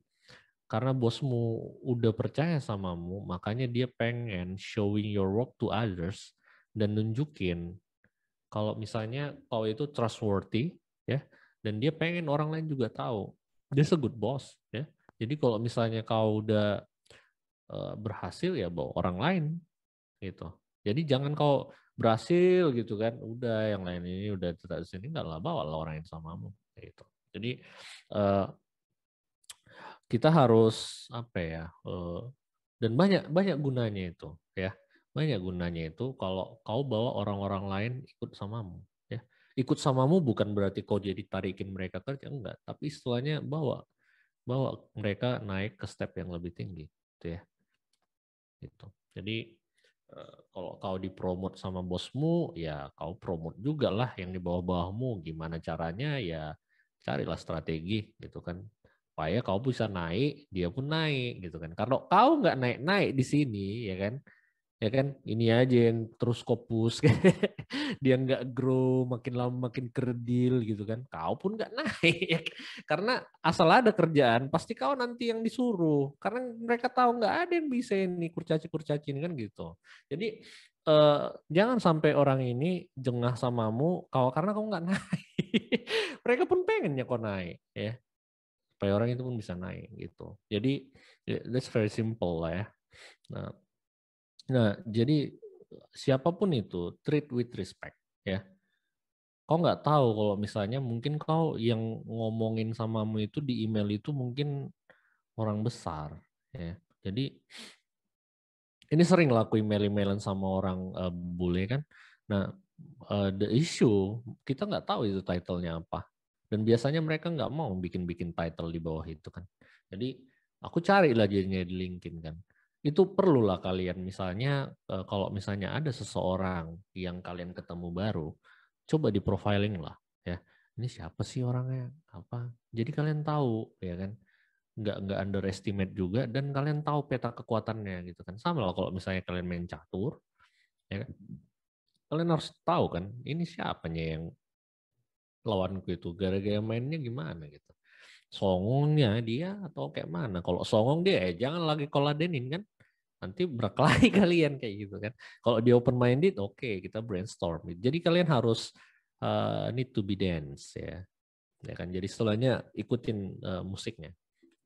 karena bosmu udah percaya samamu, makanya dia pengen showing your work to others dan nunjukin kalau misalnya kau itu trustworthy, ya, dan dia pengen orang lain juga tahu, dia a good boss, ya. Jadi kalau misalnya kau udah berhasil, ya bawa orang lain, gitu. Jadi jangan kau berhasil gitu kan, udah yang lain ini udah tidak di sini, nggak lah, bawa lah orang yang samamu, gitu. Jadi kita harus apa ya? Dan banyak gunanya itu, ya. Banyak gunanya itu kalau kau bawa orang-orang lain ikut samamu, ya. Ikut samamu bukan berarti kau jadi tarikin mereka kerja, enggak, tapi istilahnya bawa mereka naik ke step yang lebih tinggi, gitu ya. Gitu. Jadi kalau kau dipromot sama bosmu, ya kau promote juga lah yang di bawah-bawahmu. Gimana caranya? Ya carilah strategi, gitu kan. Supaya kau bisa naik, dia pun naik, gitu kan. Kalau kau nggak naik-naik di sini, ya kan ini aja yang terus kopus, dia nggak grow, makin lama makin kerdil, gitu kan. Kau pun nggak naik, ya kan? Karena asal ada kerjaan pasti kau nanti yang disuruh, karena mereka tahu nggak ada yang bisa ini kurcaci ini kan, gitu. Jadi jangan sampai orang ini jengah samamu kau karena kau nggak naik. Mereka pun pengennya kau naik, ya, supaya orang itu pun bisa naik, gitu. Jadi that's very simple lah, ya. Nah, jadi siapapun itu treat with respect, ya. Kau nggak tahu kalau misalnya mungkin kau yang ngomongin samamu itu di email itu mungkin orang besar, ya. Jadi ini sering lah aku email-emailan sama orang bule kan. Nah, the issue kita nggak tahu itu title-nya apa. Dan biasanya mereka nggak mau bikin title di bawah itu kan. Jadi aku carilah jadinya di LinkedIn kan. Itu perlulah kalian misalnya kalau misalnya ada seseorang yang kalian ketemu baru, coba di profiling lah, ya. Ini siapa sih orangnya? Apa? Jadi kalian tahu, ya kan? Nggak underestimate juga, dan kalian tahu peta kekuatannya, gitu kan. Sama lah kalau misalnya kalian main catur, ya kan? Kalian harus tahu kan, ini siapanya yang lawanku itu, gara-gara mainnya gimana gitu. Songongnya dia atau kayak mana? Kalau songong dia, jangan lagi koladenin kan. Nanti berkelahi kalian kayak gitu kan. Kalau dia open minded, oke, kita brainstorm. Jadi kalian harus need to be dance, ya. Ya kan. Jadi istilahnya ikutin musiknya.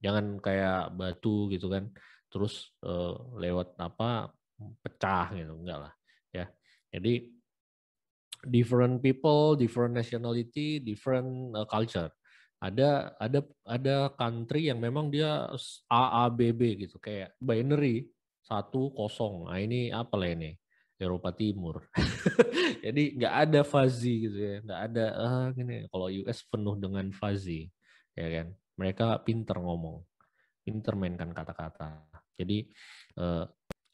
Jangan kayak batu gitu kan. Terus lewat apa pecah gitu, enggak lah, ya. Jadi different people, different nationality, different culture. Ada country yang memang dia A B B gitu, kayak binary 1-0. Nah, ini apa lah ini? Eropa Timur. Jadi nggak ada fuzzy gitu ya, nggak ada gini. Kalau US penuh dengan fuzzy, ya kan. Mereka pinter ngomong, pinter mainkan kata-kata. Jadi eh,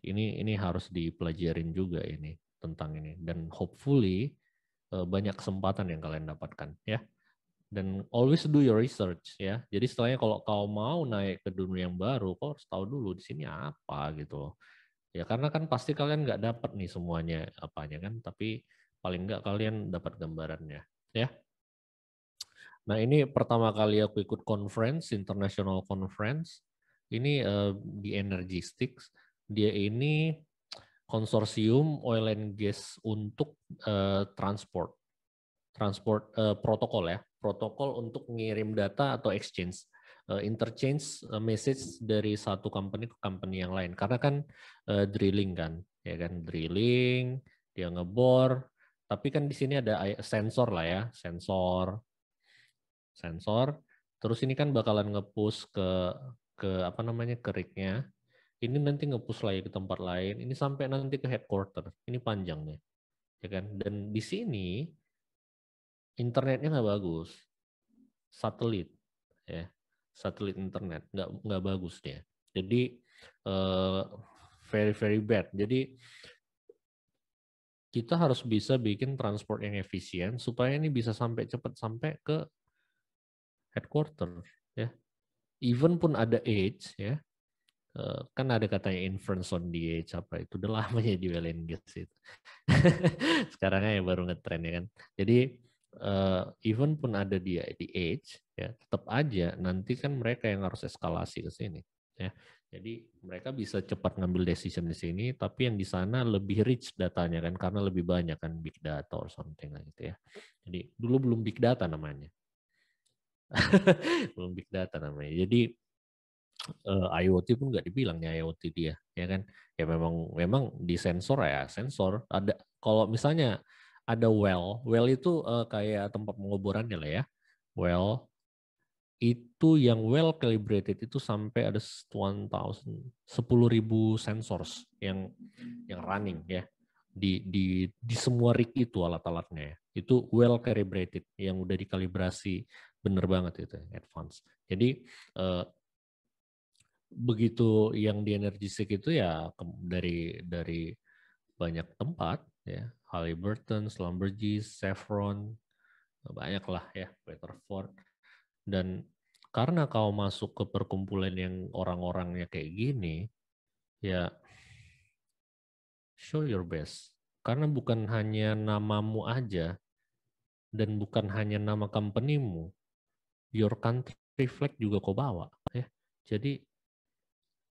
ini harus dipelajarin juga ini tentang ini, dan hopefully banyak kesempatan yang kalian dapatkan, ya. Dan always do your research, ya. Jadi setelahnya kalau kau mau naik ke dunia yang baru, kau harus tahu dulu di sini apa gitu. Ya karena kan pasti kalian nggak dapat nih semuanya apanya kan, tapi paling nggak kalian dapat gambarannya, ya. Nah ini pertama kali aku ikut conference, international conference. Ini di Energistics. Dia ini konsorsium oil and gas untuk transport protokol, ya, protokol untuk ngirim data atau exchange interchange message dari satu company ke company yang lain, karena kan drilling kan, ya kan, drilling dia ngebor, tapi kan di sini ada sensor lah, ya, sensor terus ini kan bakalan nge-push ke apa namanya, ke rig-nya. Ini nanti nge-push lagi ke tempat lain, ini sampai nanti ke headquarter. Ini panjangnya, ya kan. Dan di sini internetnya nggak bagus, satelit, ya, satelit internet nggak bagus dia. Jadi very very bad. Jadi kita harus bisa bikin transport yang efisien supaya ini bisa cepat sampai ke headquarter, ya. Even pun ada age, ya. Kan ada katanya inference on the age, apa itu udah lama ya di oil and gas itu. Sekarang ya baru ngetren, ya kan. Jadi even pun ada di age, ya, tetap aja nanti kan mereka yang harus eskalasi ke sini, ya. Jadi mereka bisa cepat ngambil decision di sini, tapi yang di sana lebih rich datanya kan, karena lebih banyak kan big data or something gitu ya. Jadi dulu belum big data namanya, belum big data namanya. Jadi IoT pun nggak dibilangnya IoT dia, ya kan? Ya memang di sensor ya sensor. Ada kalau misalnya ada well itu kayak tempat penguburannya lah ya. Well itu yang well calibrated itu sampai ada 10.000 sensors yang running ya di semua rig itu alat-alatnya ya. Itu well calibrated yang udah dikalibrasi bener banget itu advance. Jadi begitu yang di energy stick itu ya dari banyak tempat ya, Halliburton, Schlumberger, Chevron, banyak lah ya, Weatherford. Dan karena kau masuk ke perkumpulan yang orang-orangnya kayak gini, ya show your best. Karena bukan hanya namamu aja, dan bukan hanya nama company-mu, your country flag juga kau bawa. Ya. Jadi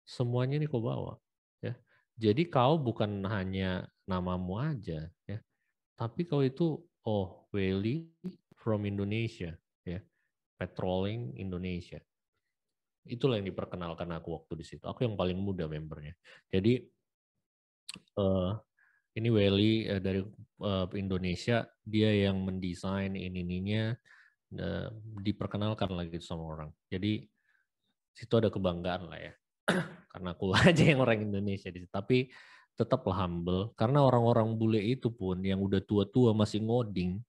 semuanya ini kau bawa. Ya. Jadi kau bukan hanya namamu aja, ya, tapi kau itu Welly from Indonesia, ya, patrolling Indonesia. Itulah yang diperkenalkan aku waktu di situ. Aku yang paling muda membernya. Jadi ini Welly dari Indonesia, dia yang mendesain ininya diperkenalkan lagi sama orang. Jadi situ ada kebanggaan lah ya. Karena aku aja yang orang Indonesia di situ. Tapi tetaplah humble. Karena orang-orang bule itu pun yang udah tua-tua masih ngoding,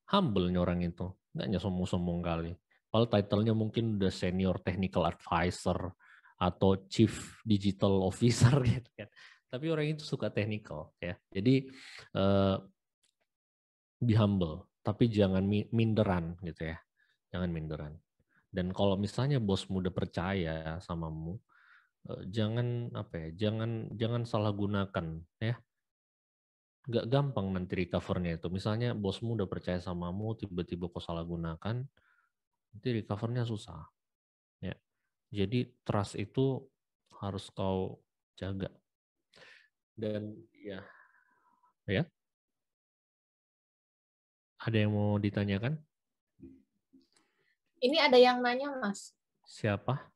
humble-nya orang itu. Nggak sombong-sombong kali. Kalau title-nya mungkin udah senior technical advisor atau chief digital officer gitu kan. Tapi orang itu suka technical ya. Jadi be humble, tapi jangan minderan gitu ya. Jangan minderan. Dan kalau misalnya bosmu udah percaya samamu, jangan jangan salah gunakan ya. Nggak gampang nanti recovernya itu. Misalnya bosmu udah percaya samamu, tiba-tiba kau salah gunakan, nanti recovernya susah. Ya. Jadi trust itu harus kau jaga. Dan ya, ada yang mau ditanyakan? Ini ada yang nanya, Mas. Siapa?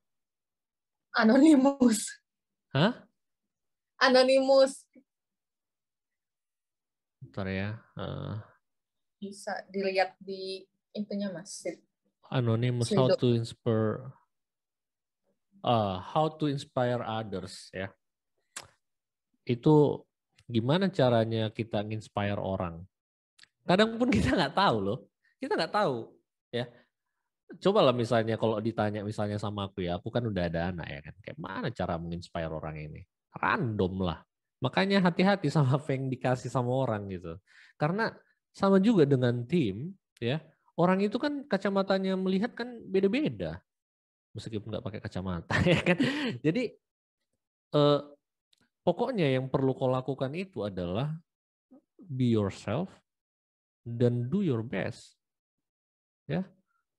Anonymous. Hah? Anonymous. Bentar ya. Bisa dilihat di itunya, Mas. Anonymous, how to inspire others ya. Itu gimana caranya kita nginspire orang? Kadang pun kita nggak tahu loh. Kita nggak tahu ya. Coba lah misalnya kalau ditanya misalnya sama aku ya, aku kan udah ada anak ya kan. Kayak mana cara menginspire orang ini? Random lah. Makanya hati-hati sama apa yang dikasih sama orang gitu. Karena sama juga dengan tim ya. Orang itu kan kacamatanya melihat kan beda-beda. Meskipun nggak pakai kacamata ya kan. Jadi pokoknya yang perlu kau lakukan itu adalah be yourself dan do your best. Ya.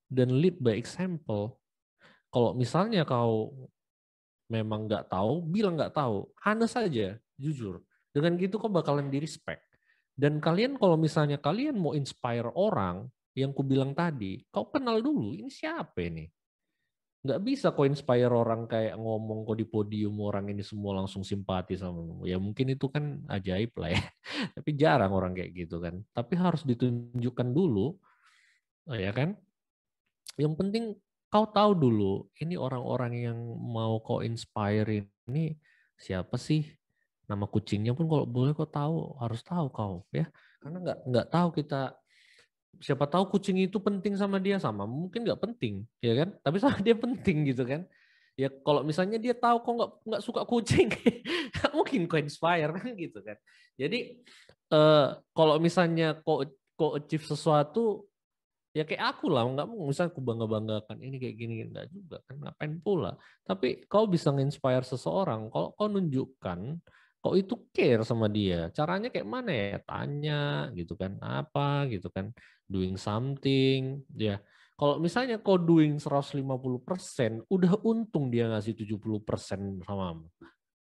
Dan lead by example. Kalau misalnya kau memang nggak tahu, bilang nggak tahu. Honest saja, jujur. Dengan gitu kau bakalan di respect. Dan kalian kalau misalnya kalian mau inspire orang, yang ku bilang tadi, kau kenal dulu, ini siapa ini? Nggak bisa kau inspire orang kayak ngomong kau di podium, orang ini semua langsung simpati sama kamu. Ya mungkin itu kan ajaib lah ya. Tapi jarang orang kayak gitu kan. Tapi harus ditunjukkan dulu, ya kan? Yang penting kau tahu dulu, ini orang-orang yang mau kau inspire ini siapa sih? Nama kucingnya pun kalau boleh kau tahu, harus tahu kau ya. Karena nggak tahu kita, siapa tahu kucing itu penting sama dia, sama mungkin nggak penting ya kan, tapi sama dia penting gitu kan. Ya kalau misalnya dia tahu kok nggak suka kucing, nggak mungkin kau inspire kan gitu kan. Jadi kalau misalnya kok achieve sesuatu, ya kayak aku lah, nggak mau misalnya aku bangga-banggakan ini kayak gini, enggak juga kan, ngapain pula. Tapi kau bisa nge-inspire seseorang kalau kau nunjukkan kau itu care sama dia. Caranya kayak mana ya? Tanya gitu kan, apa gitu kan, doing something ya. Kalau misalnya kau doing 150%, udah untung dia ngasih 70% samamu.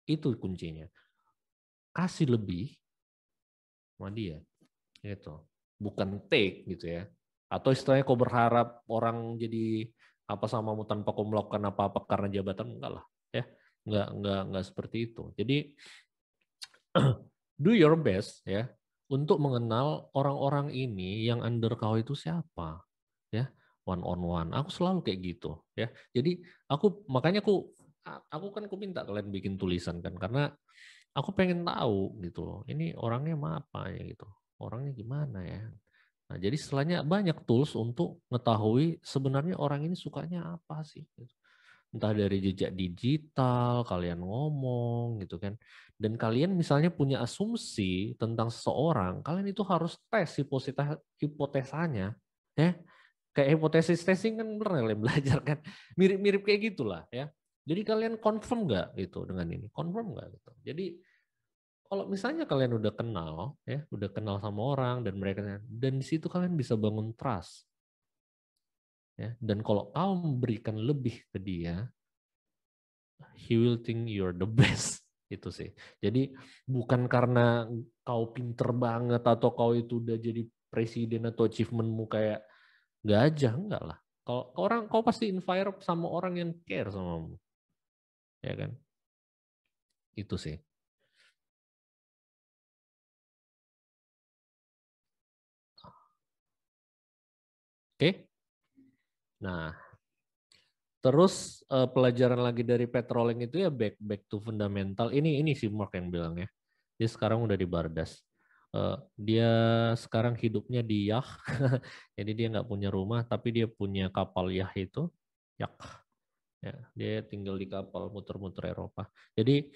Itu kuncinya. Kasih lebih sama dia. Gitu. Bukan take gitu ya. Atau istilahnya kau berharap orang jadi apa samamu tanpa kau melakukan apa-apa karena jabatan, enggak lah. Ya. Enggak seperti itu. Jadi do your best ya untuk mengenal orang-orang ini yang under kau itu siapa. Ya, one on one. Aku selalu kayak gitu ya. Jadi makanya aku kan aku minta kalian bikin tulisan kan karena aku pengen tahu gitu loh. Ini orangnya apa ya gitu. Orangnya gimana ya. Nah, jadi setelahnya banyak tools untuk mengetahui sebenarnya orang ini sukanya apa sih. Gitu. Entah dari jejak digital, kalian ngomong gitu kan. Dan kalian misalnya punya asumsi tentang seseorang, kalian itu harus tes hipotesanya. Ya, kayak hipotesis testing kan pernah kalian belajar kan. Mirip-mirip kayak gitulah ya. Jadi kalian confirm nggak gitu dengan ini? Confirm nggak gitu. Jadi kalau misalnya kalian udah kenal ya, udah kenal sama orang dan dan di situ kalian bisa bangun trust. Ya, dan kalau kau memberikan lebih ke dia, he will think you're the best. Itu sih. Jadi bukan karena kau pinter banget atau kau itu udah jadi presiden atau achievementmu kayak gajah, enggak lah. Kalau kau pasti inspire sama orang yang care sama kamu. Ya kan? Itu sih. Oke? Nah, terus pelajaran lagi dari petrolling itu ya back to fundamental. Ini si Mark yang bilang ya. Dia sekarang udah di Bardas. Dia sekarang hidupnya di yacht. Jadi dia nggak punya rumah, tapi dia punya kapal yacht itu. Yacht. Ya, dia tinggal di kapal muter-muter Eropa. Jadi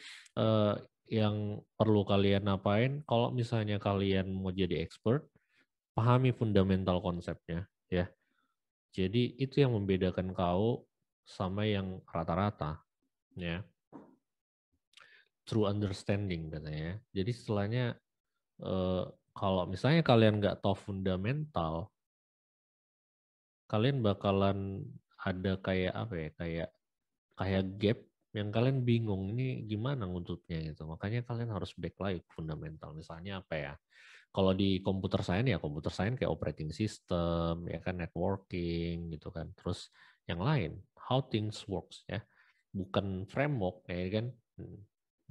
yang perlu kalian apain? Kalau misalnya kalian mau jadi expert, pahami fundamental konsepnya. Ya. Jadi itu yang membedakan kau sama yang rata-rata, ya. True understanding katanya. Jadi setelahnya kalau misalnya kalian nggak tahu fundamental, kalian bakalan ada kayak apa ya, kayak gap yang kalian bingung ini gimana ngututnya gitu. Makanya kalian harus back lagi fundamental. Misalnya apa ya? Kalau di komputer science ya komputer science kayak operating system, ya kan networking gitu kan. Terus yang lain, how things works ya. Bukan framework ya kan.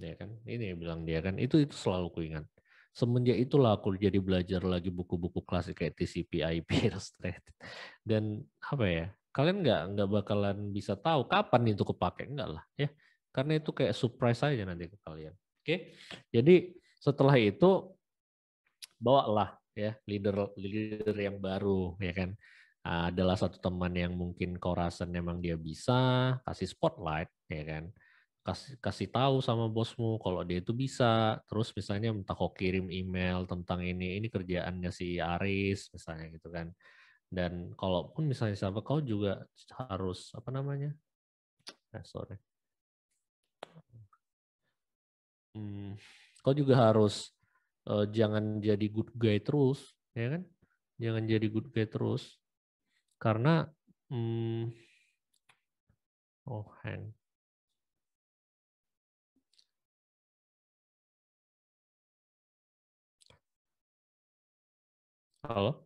Ya kan. Ini yang bilang dia kan itu selalu kuingat. Semenjak itulah aku jadi belajar lagi buku-buku klasik kayak TCP, IP, Illustrated. Dan apa ya? Kalian nggak bakalan bisa tahu kapan itu kepake, enggak lah ya. Karena itu kayak surprise aja nanti ke kalian. Oke. Jadi setelah itu bawalah ya leader yang baru ya kan. Adalah satu teman yang mungkin kau rasa memang dia bisa, kasih spotlight ya kan, kasih tahu sama bosmu kalau dia itu bisa. Terus misalnya minta kau kirim email tentang ini kerjaannya si Aris misalnya gitu kan. Dan kalaupun misalnya siapa kau juga harus apa namanya, sorry, kau juga harus jangan jadi good guy terus, ya kan? Jangan jadi good guy terus, karena hang. Halo?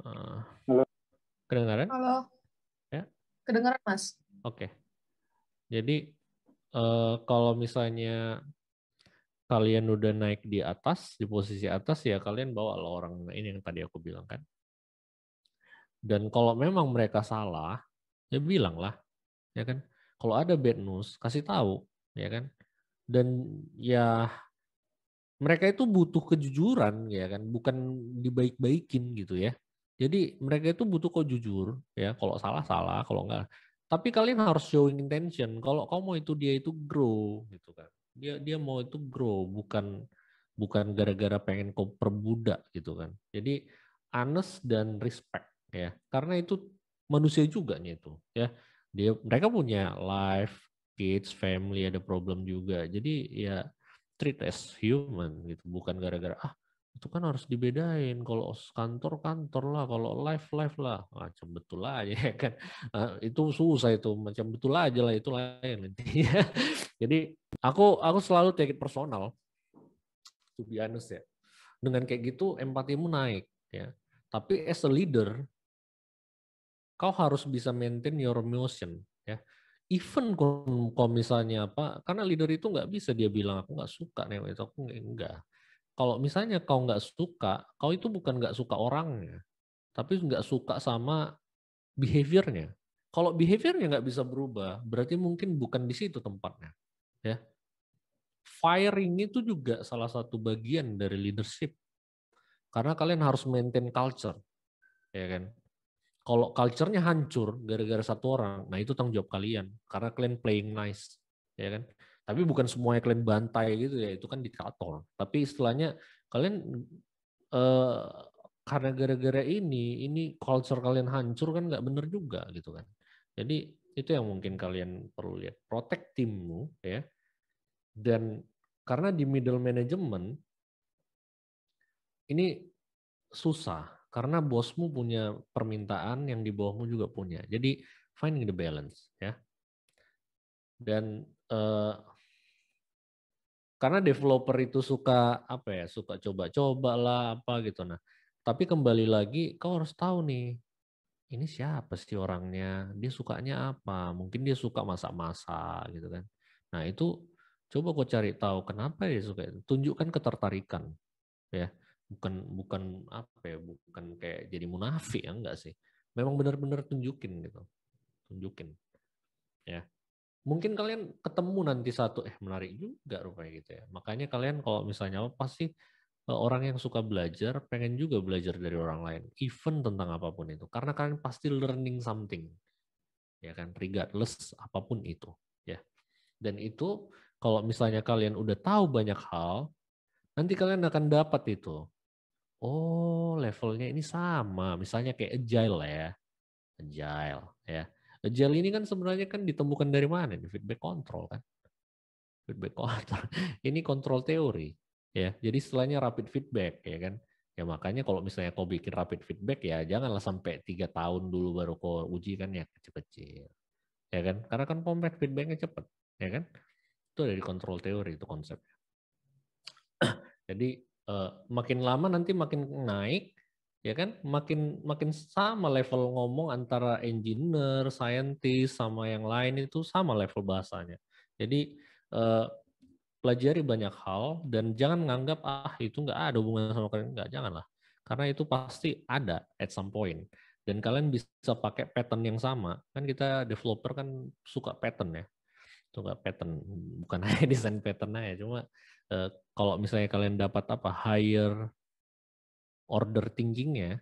Halo. Kedengaran? Halo. Ya. Kedengaran, Mas? Oke. Jadi kalau misalnya kalian udah naik di atas, di posisi atas ya kalian bawa lah orang ini yang tadi aku bilang kan. Dan kalau memang mereka salah, ya bilang lah, ya kan. Kalau ada bad news, kasih tahu, ya kan. Dan ya mereka itu butuh kejujuran, ya kan, bukan dibaik-baikin gitu ya. Jadi mereka itu butuh kok jujur, ya. Kalau salah salah, kalau enggak. Tapi kalian harus showing intention. Kalau kamu mau itu dia itu grow, gitu kan. Dia mau itu grow, bukan gara-gara pengen kau perbudak gitu kan. Jadi honest dan respect ya. Karena itu manusia juga nih itu ya. Mereka punya life, kids, family, ada problem juga. Jadi ya treat as human gitu, bukan gara-gara Itu kan harus dibedain. Kalau kantor lah, kalau live lah. Macam betul aja ya kan. Itu susah itu, macam betul aja lah itu lain intinya. Jadi aku selalu take it personal, to be honest ya. Dengan kayak gitu empatimu naik ya. Tapi as a leader, kau harus bisa maintain your emotion ya. Even kalau misalnya apa, karena leader itu nggak bisa dia bilang aku nggak suka nih itu, aku enggak. Kalau misalnya kau nggak suka, kau itu bukan nggak suka orangnya, tapi nggak suka sama behaviornya. Kalau behaviornya nggak bisa berubah, berarti mungkin bukan di situ tempatnya. Ya, firing itu juga salah satu bagian dari leadership. Karena kalian harus maintain culture, ya kan? Kalau culture-nya hancur gara-gara satu orang, nah itu tanggung jawab kalian. Karena kalian playing nice, ya kan? Tapi bukan semuanya kalian bantai gitu ya, itu kan diktator. Tapi istilahnya kalian eh, karena gara-gara ini culture kalian hancur kan nggak bener juga gitu kan. Jadi itu yang mungkin kalian perlu lihat. Protect timmu ya. Dan karena di middle management ini susah karena bosmu punya permintaan yang di bawahmu juga punya. Jadi finding the balance ya. Dan karena developer itu suka apa ya, suka coba-coba lah apa gitu. Nah, tapi kembali lagi kau harus tahu nih, ini siapa sih orangnya, dia sukanya apa, mungkin dia suka masak-masak gitu kan. Nah itu coba kau cari tahu kenapa dia suka itu, tunjukkan ketertarikan ya, bukan bukan apa ya, bukan kayak jadi munafik ya, enggak sih, memang benar-benar tunjukin gitu, tunjukin ya. Mungkin kalian ketemu nanti satu, menarik juga rupanya gitu ya. Makanya kalian kalau misalnya apa pasti orang yang suka belajar pengen juga belajar dari orang lain, even tentang apapun itu. Karena kalian pasti learning something, ya kan, regardless apapun itu, ya. Dan itu kalau misalnya kalian udah tahu banyak hal, nanti kalian akan dapat itu. Oh, levelnya ini sama. Misalnya kayak agile lah ya. Agile, ya. Agile ini kan sebenarnya kan ditemukan dari mana? Di feedback control kan. Feedback control. Ini kontrol teori, ya. Jadi istilahnya rapid feedback, ya kan. Ya makanya kalau misalnya kau bikin rapid feedback ya janganlah sampai 3 tahun dulu baru kau uji kan ya, kecil-kecil, ya kan. Karena kan compact feedbacknya cepat, ya kan. Itu dari kontrol teori itu konsepnya. Jadi makin lama nanti makin naik, ya kan, makin makin sama level ngomong antara engineer, scientist sama yang lain itu sama level bahasanya. Jadi pelajari banyak hal dan jangan nganggap itu nggak ada hubungannya sama kalian, nggak, janganlah, karena itu pasti ada at some point dan kalian bisa pakai pattern yang sama kan. Kita developer kan suka pattern ya, suka pattern, bukan hanya desain pattern aja, cuma kalau misalnya kalian dapat apa higher order thinking ya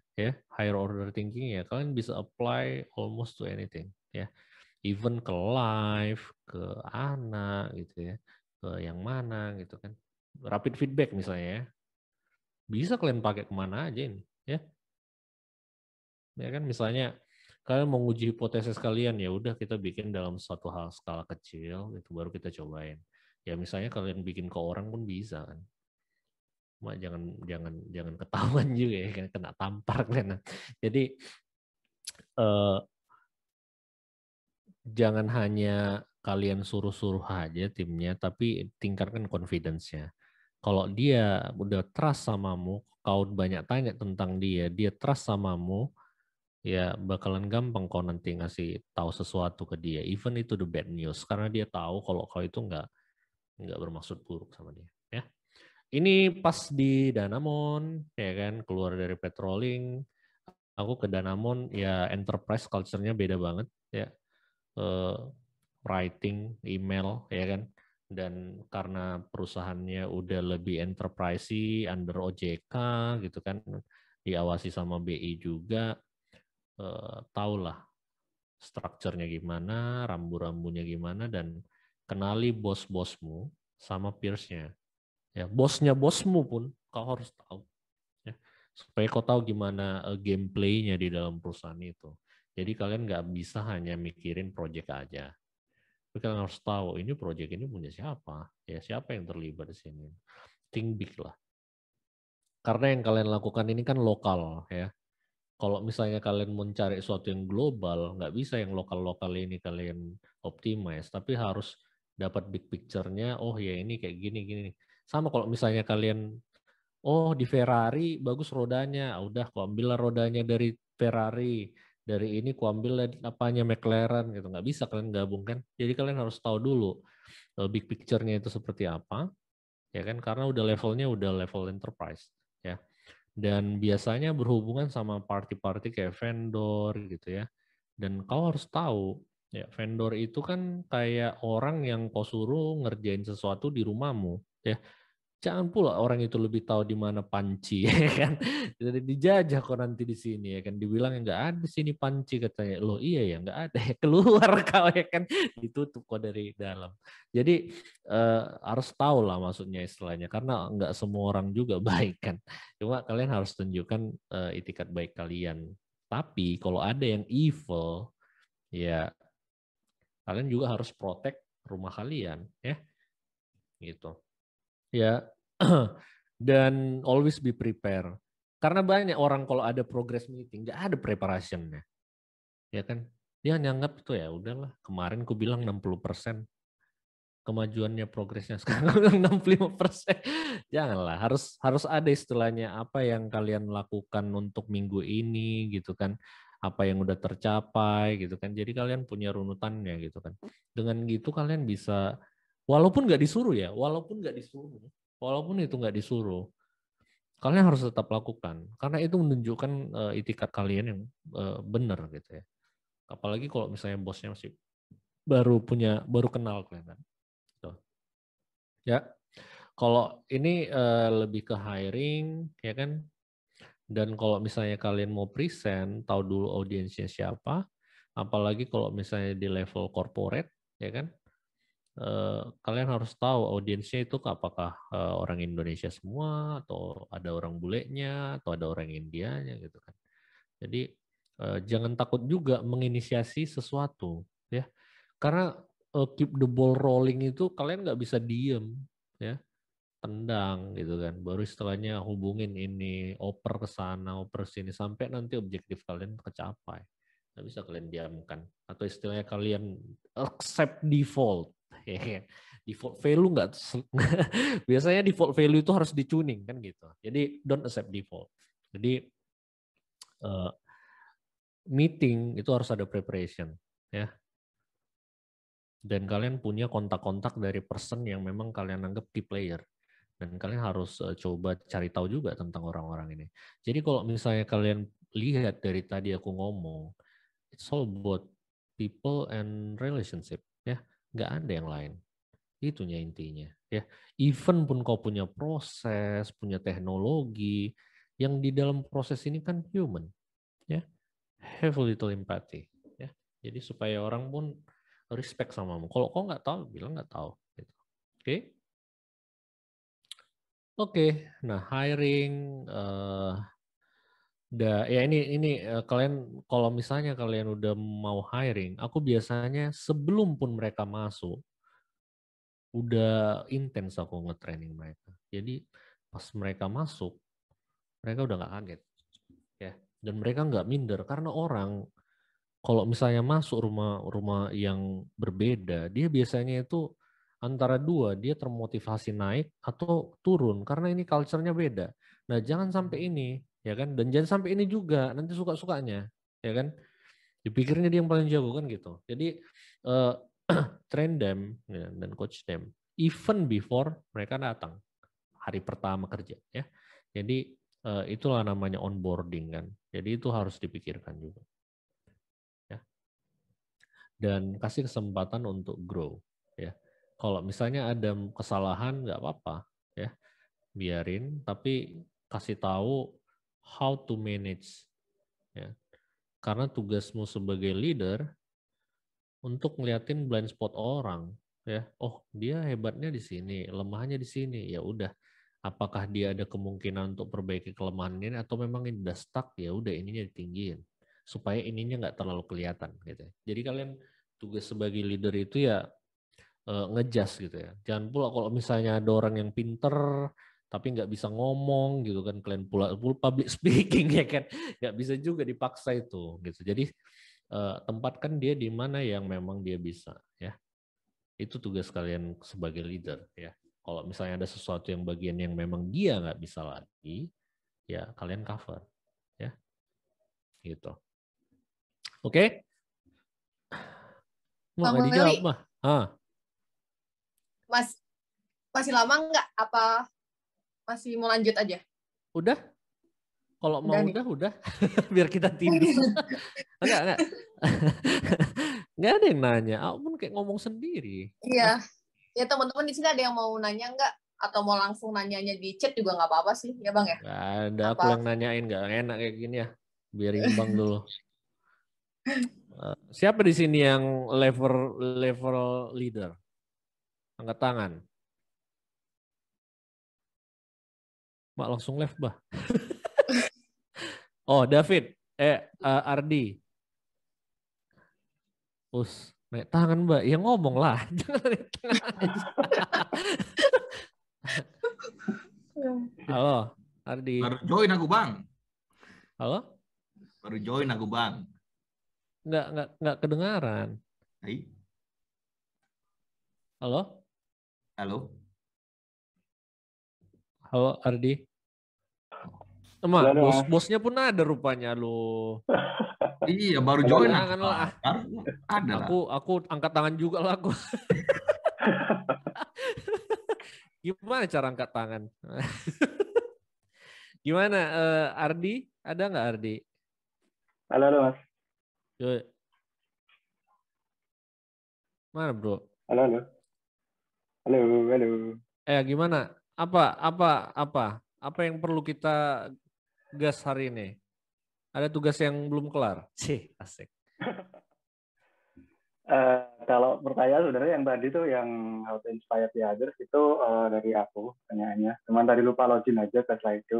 higher order thinking ya, kalian bisa apply almost to anything ya, even ke live, ke anak gitu ya, ke yang mana gitu kan. Rapid feedback misalnya ya, bisa kalian pakai kemana aja ini ya. Ya kan misalnya kalian mau nguji hipotesis kalian, ya udah kita bikin dalam suatu hal skala kecil itu baru kita cobain. Ya misalnya kalian bikin ke orang pun bisa kan. Cuma jangan jangan jangan ketahuan juga ya kan, kena tampar kalian. Jadi eh, jangan hanya kalian suruh-suruh aja timnya, tapi tingkatkan confidence-nya. Kalau dia udah trust samamu, kau banyak tanya tentang dia, dia trust samamu, ya bakalan gampang kau nanti ngasih tahu sesuatu ke dia, even itu the bad news, karena dia tahu kalau kau itu nggak bermaksud buruk sama dia. Ya, ini pas di Danamon, ya kan, keluar dari patrolling, aku ke Danamon, ya enterprise culture-nya beda banget, ya. Eh, Writing email ya kan, dan karena perusahaannya udah lebih enterprise under OJK gitu kan, diawasi sama BI juga, tahulah strukturnya gimana, rambu-rambunya gimana, dan kenali bos-bosmu sama peersnya ya, bosnya bosmu pun kau harus tahu ya, supaya kau tahu gimana gameplaynya di dalam perusahaan itu. Jadi kalian nggak bisa hanya mikirin project aja. Tapi kalian harus tahu ini proyek ini punya siapa, ya siapa yang terlibat di sini. Think big lah. Karena yang kalian lakukan ini kan lokal ya. Kalau misalnya kalian mencari sesuatu yang global, nggak bisa yang lokal-lokal ini kalian optimize, tapi harus dapat big picture-nya. Oh ya ini kayak gini. Sama kalau misalnya kalian, oh di Ferrari bagus rodanya, udah ku ambil rodanya dari Ferrari, dari ini ku ambil apanya McLaren gitu. Nggak bisa kalian gabung kan. Jadi kalian harus tahu dulu big picture-nya itu seperti apa, ya kan? Karena udah levelnya udah level enterprise, ya. Dan biasanya berhubungan sama party-party kayak vendor gitu ya. Dan kau harus tahu, ya vendor itu kan kayak orang yang kau suruh ngerjain sesuatu di rumahmu, ya. Jangan pula orang itu lebih tahu di mana panci, ya kan? Jadi dijajah kok nanti di sini, ya kan? Dibilang nggak ada di sini panci katanya. Loh iya ya nggak ada ya, keluar kau ya kan, ditutup kok dari dalam. Jadi harus tahu lah maksudnya istilahnya, karena nggak semua orang juga baik kan. Cuma kalian harus tunjukkan itikat baik kalian. Tapi kalau ada yang evil, ya kalian juga harus protect rumah kalian, ya gitu. Ya, dan always be prepare. Karena banyak orang kalau ada progress meeting, nggak ada preparationnya. Ya kan? Dia nyanggap itu ya udahlah, kemarin ku bilang 60%. Kemajuannya progresnya sekarang 65%. Janganlah, harus ada istilahnya apa yang kalian lakukan untuk minggu ini gitu kan. Apa yang udah tercapai gitu kan. Jadi kalian punya runutannya gitu kan. Dengan gitu kalian bisa, walaupun nggak disuruh ya, walaupun itu nggak disuruh, kalian harus tetap lakukan karena itu menunjukkan itikat kalian yang benar gitu ya. Apalagi kalau misalnya bosnya masih baru kenal kalian kan. Tuh. Ya, kalau ini lebih ke hiring ya kan. Dan kalau misalnya kalian mau present, tahu dulu audiensnya siapa. Apalagi kalau misalnya di level corporate ya kan. Kalian harus tahu audiensnya itu apakah orang Indonesia semua atau ada orang bulenya atau ada orang Indianya gitu kan. Jadi jangan takut juga menginisiasi sesuatu ya. Karena keep the ball rolling itu kalian nggak bisa diem ya, tendang gitu kan. Baru setelahnya hubungin ini, oper ke sana, oper sini sampai nanti objektif kalian kecapai. Nggak bisa kalian diamkan. Atau istilahnya kalian accept default. Default value nggak, biasanya default value itu harus dicuning kan gitu. Jadi don't accept default. Jadi meeting itu harus ada preparation ya. Dan kalian punya kontak-kontak dari person yang memang kalian anggap key player. Dan kalian harus coba cari tahu juga tentang orang-orang ini. Jadi kalau misalnya kalian lihat dari tadi aku ngomong, it's all about people and relationship ya. Nggak ada yang lain. Itunya intinya ya. Even pun kau punya proses, punya teknologi, yang di dalam proses ini kan human ya. Have a little empathy ya. Jadi supaya orang pun respect samamu. Kalau kau nggak tahu, bilang nggak tahu. Gitu. Oke? Oke. Nah hiring, ya ini kalian kalau misalnya kalian udah mau hiring, aku biasanya sebelum pun mereka masuk udah intens aku nge-training mereka. Jadi pas mereka masuk, mereka udah nggak kaget ya. Dan mereka nggak minder karena orang kalau misalnya masuk rumah-rumah yang berbeda, dia biasanya itu antara dua, dia termotivasi naik atau turun karena ini culture-nya beda. Nah, jangan sampai ini, ya kan? Dan jangan sampai ini juga, nanti suka-sukanya, ya kan? Dipikirnya dia yang paling jago kan gitu. Jadi uh, train them ya, dan coach them even before mereka datang hari pertama kerja, ya. Jadi itulah namanya onboarding kan. Jadi itu harus dipikirkan juga. Dan kasih kesempatan untuk grow ya. Kalau misalnya ada kesalahan nggak apa-apa ya, biarin tapi kasih tahu how to manage ya. Karena tugasmu sebagai leader untuk ngeliatin blind spot orang ya. Oh, dia hebatnya di sini, lemahnya di sini. Ya udah, apakah dia ada kemungkinan untuk perbaiki kelemahan ini atau memang ini udah stuck, ya udah ininya ditinggiin supaya ininya nggak terlalu kelihatan gitu. Jadi kalian tugas sebagai leader itu ya ngejas gitu ya. Jangan pula kalau misalnya ada orang yang pinter tapi nggak bisa ngomong gitu kan, kalian pula public speaking ya kan, nggak bisa juga dipaksa itu gitu. Jadi tempatkan dia di mana yang memang dia bisa ya. Itu tugas kalian sebagai leader ya. Kalau misalnya ada sesuatu yang bagian yang memang dia nggak bisa lagi, ya kalian cover ya gitu. Oke? Mau Bang dijawab Meli, mah? Mas, masih lama nggak? Apa masih mau lanjut aja? Udah? Kalau mau Udah nih. udah. Biar kita tidur. Enggak. Enggak ada yang nanya. Aku pun kayak ngomong sendiri. Iya. Ya teman-teman di sini ada yang mau nanya nggak? Atau mau langsung nanyanya di chat juga nggak apa-apa sih, ya Bang ya? Enggak ada aku Apa? yang nanyain. Enggak enak kayak gini ya. Biar imbang dulu. Siapa di sini yang level leader? Angkat tangan. Mak langsung left bah. Oh David. Ardi. Naik tangan mbak. Ya ngomong lah. Jangan naik tangan aja. Halo Ardi. Baru join aku bang. Halo? Baru join aku bang. Nggak kedengaran. Hai. Halo? Halo. Halo Ardi. Emak, bosnya pun ada rupanya lo. Iya baru join aku. Jangan lah. Ada lah. Aku angkat tangan juga lah aku. Gimana cara angkat tangan? Gimana Ardi? Ada nggak Ardi? Halo Mas. Yuk. Mana bro? Halo. Gimana? Apa yang perlu kita gas hari ini? Ada tugas yang belum kelar? Cih, asik. Kalau pertanyaan sebenarnya yang tadi tuh yang how to inspire the others itu dari aku pertanyaannya. Cuman tadi lupa login aja ke slide itu.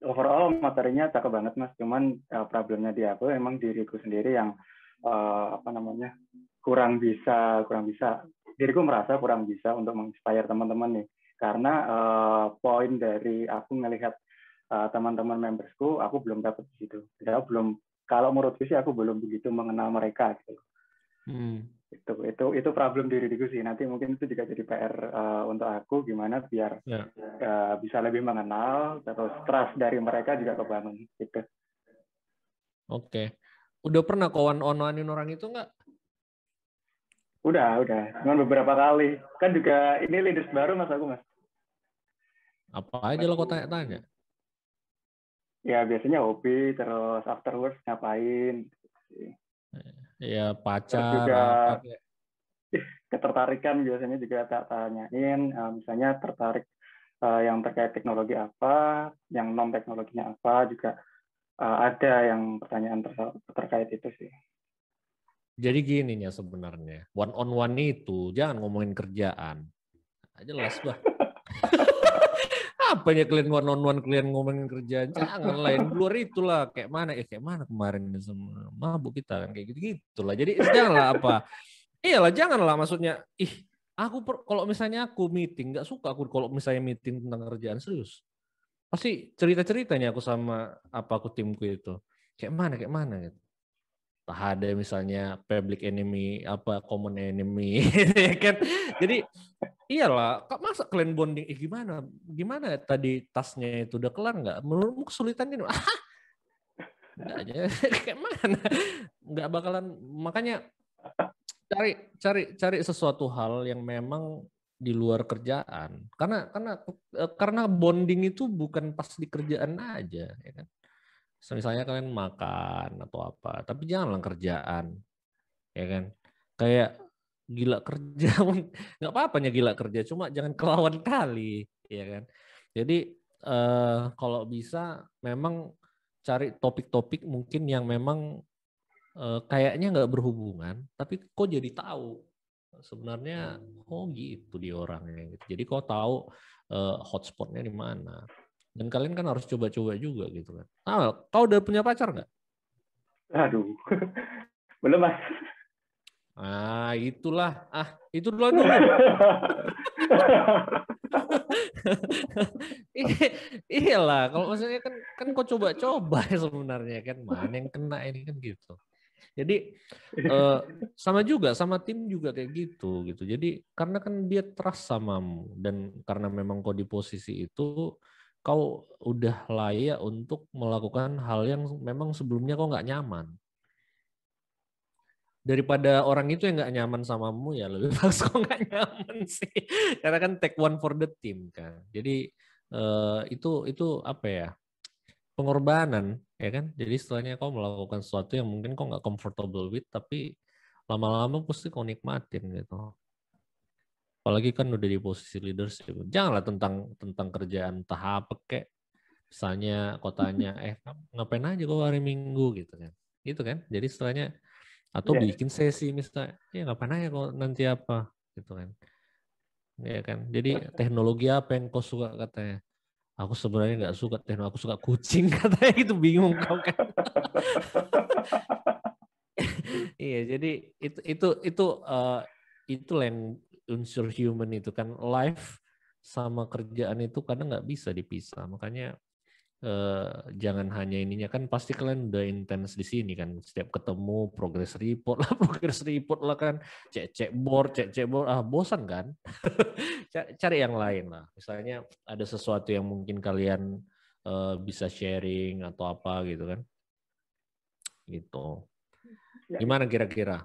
Overall materinya cakep banget Mas. Cuman problemnya di aku emang diriku sendiri yang kurang bisa. Diriku merasa kurang bisa untuk menginspire teman-teman nih. Karena poin dari aku ngelihat teman-teman membersku, aku belum dapat di situ. Jadi kalau menurutku sih aku belum begitu mengenal mereka gitu. Itu problem diriku sih. Nanti mungkin itu juga jadi PR untuk aku gimana biar bisa lebih mengenal, terus trust dari mereka juga kebangun gitu. Oke. Udah pernah one-on-one-in orang itu nggak? Udah. Cuman beberapa kali. Kan juga ini leaders baru Mas. Apa aja lo kok tanya-tanya? Ya biasanya hobi, terus afterwards ngapain. Ya pacar. Terus juga ketertarikan biasanya juga tak tanyain. Misalnya tertarik yang terkait teknologi apa, yang non teknologinya apa juga ada yang pertanyaan terkait itu sih. Jadi gini nih sebenarnya, one on one itu jangan ngomongin kerjaan. Jelas bah. Apanya kalian one on one kalian ngomongin kerjaan, jangan lain luar itulah kayak mana kemarin semua mabuk kita kan kayak gitulah. Jadi janganlah janganlah maksudnya kalau misalnya aku meeting nggak suka aku kalau misalnya meeting tentang kerjaan serius. Pasti cerita-ceritanya aku sama aku timku itu. Kayak mana gitu. Ada misalnya public enemy, common enemy kan. Jadi iyalah, masa kalian bonding gimana tadi tasnya itu udah kelar nggak? Menurutmu kesulitan ini? Enggak aja. Kayak mana? Nggak bakalan, makanya cari sesuatu hal yang memang di luar kerjaan. Karena bonding itu bukan pas di kerjaan aja, ya kan? Misalnya kalian makan atau apa, tapi janganlah kerjaan, ya kan? Kayak gila kerja, nggak apa-apanya gila kerja, cuma jangan kelawan kali, ya kan? Jadi kalau bisa memang cari topik-topik mungkin yang memang kayaknya nggak berhubungan, tapi kok jadi tahu sebenarnya gitu dia orangnya. Gitu. Jadi kok tahu hotspotnya di mana. Dan kalian kan harus coba-coba juga gitu kan. Kau udah punya pacar nggak? Aduh, belum Mas. Itulah. Itu dulu. Iyalah, kalau maksudnya kan kau coba-coba sebenarnya kan, mana yang kena ini kan gitu. Jadi sama juga sama tim juga kayak gitu. Jadi karena kan dia trust samamu dan karena memang kau di posisi itu, kau udah layak untuk melakukan hal yang memang sebelumnya kau nggak nyaman. Daripada orang itu yang nggak nyaman samamu, ya lebih bagus kok nggak nyaman sih. Karena kan take one for the team kan. Jadi itu apa ya, pengorbanan ya kan. Jadi setelahnya kau melakukan sesuatu yang mungkin kau nggak comfortable with, tapi lama-lama pasti kau nikmatin gitu. Apalagi kan udah di posisi leadership. Janganlah tentang kerjaan entah apa kayak misalnya kau tanya, ngapain aja kau hari Minggu gitu kan. Gitu kan. Jadi setelahnya atau bikin sesi misalnya, ya ngapain aja kok nanti apa gitu kan. Ya kan. Jadi teknologi apa yang kau suka katanya. Aku sebenarnya nggak suka teknologi, aku suka kucing katanya, itu bingung kau kan. Iya, jadi itu yang unsur human itu kan, life sama kerjaan itu kadang nggak bisa dipisah. Makanya jangan hanya ininya kan, pasti kalian udah intens di sini kan, setiap ketemu progress report lah kan, cek board, bosan kan. Cari yang lain lah, misalnya ada sesuatu yang mungkin kalian bisa sharing atau apa gitu kan, gitu. Gimana kira-kira?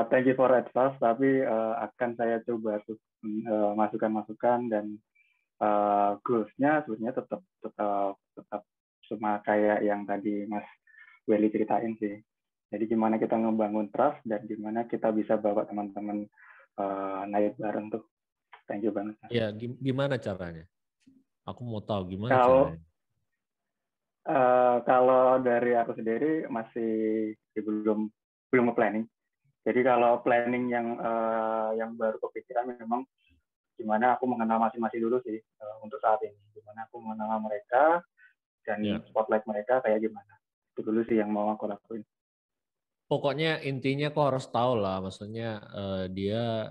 Thank you for advice, tapi akan saya coba tuh masukan-masukan dan goals-nya sebenarnya tetap sama kayak yang tadi Mas Welly ceritain sih. Jadi gimana kita ngebangun trust dan gimana kita bisa bawa teman-teman naik bareng tuh. Thank you banget. Ya, gimana caranya? Aku mau tahu gimana caranya. Kalau dari aku sendiri masih belum nge-planning. Jadi kalau planning yang baru kepikiran memang gimana aku mengenal masing-masing dulu sih untuk saat ini. Gimana aku mengenal mereka dan spotlight mereka kayak gimana. Itu dulu sih yang mau aku lakuin. Pokoknya intinya kok harus tahu lah, maksudnya dia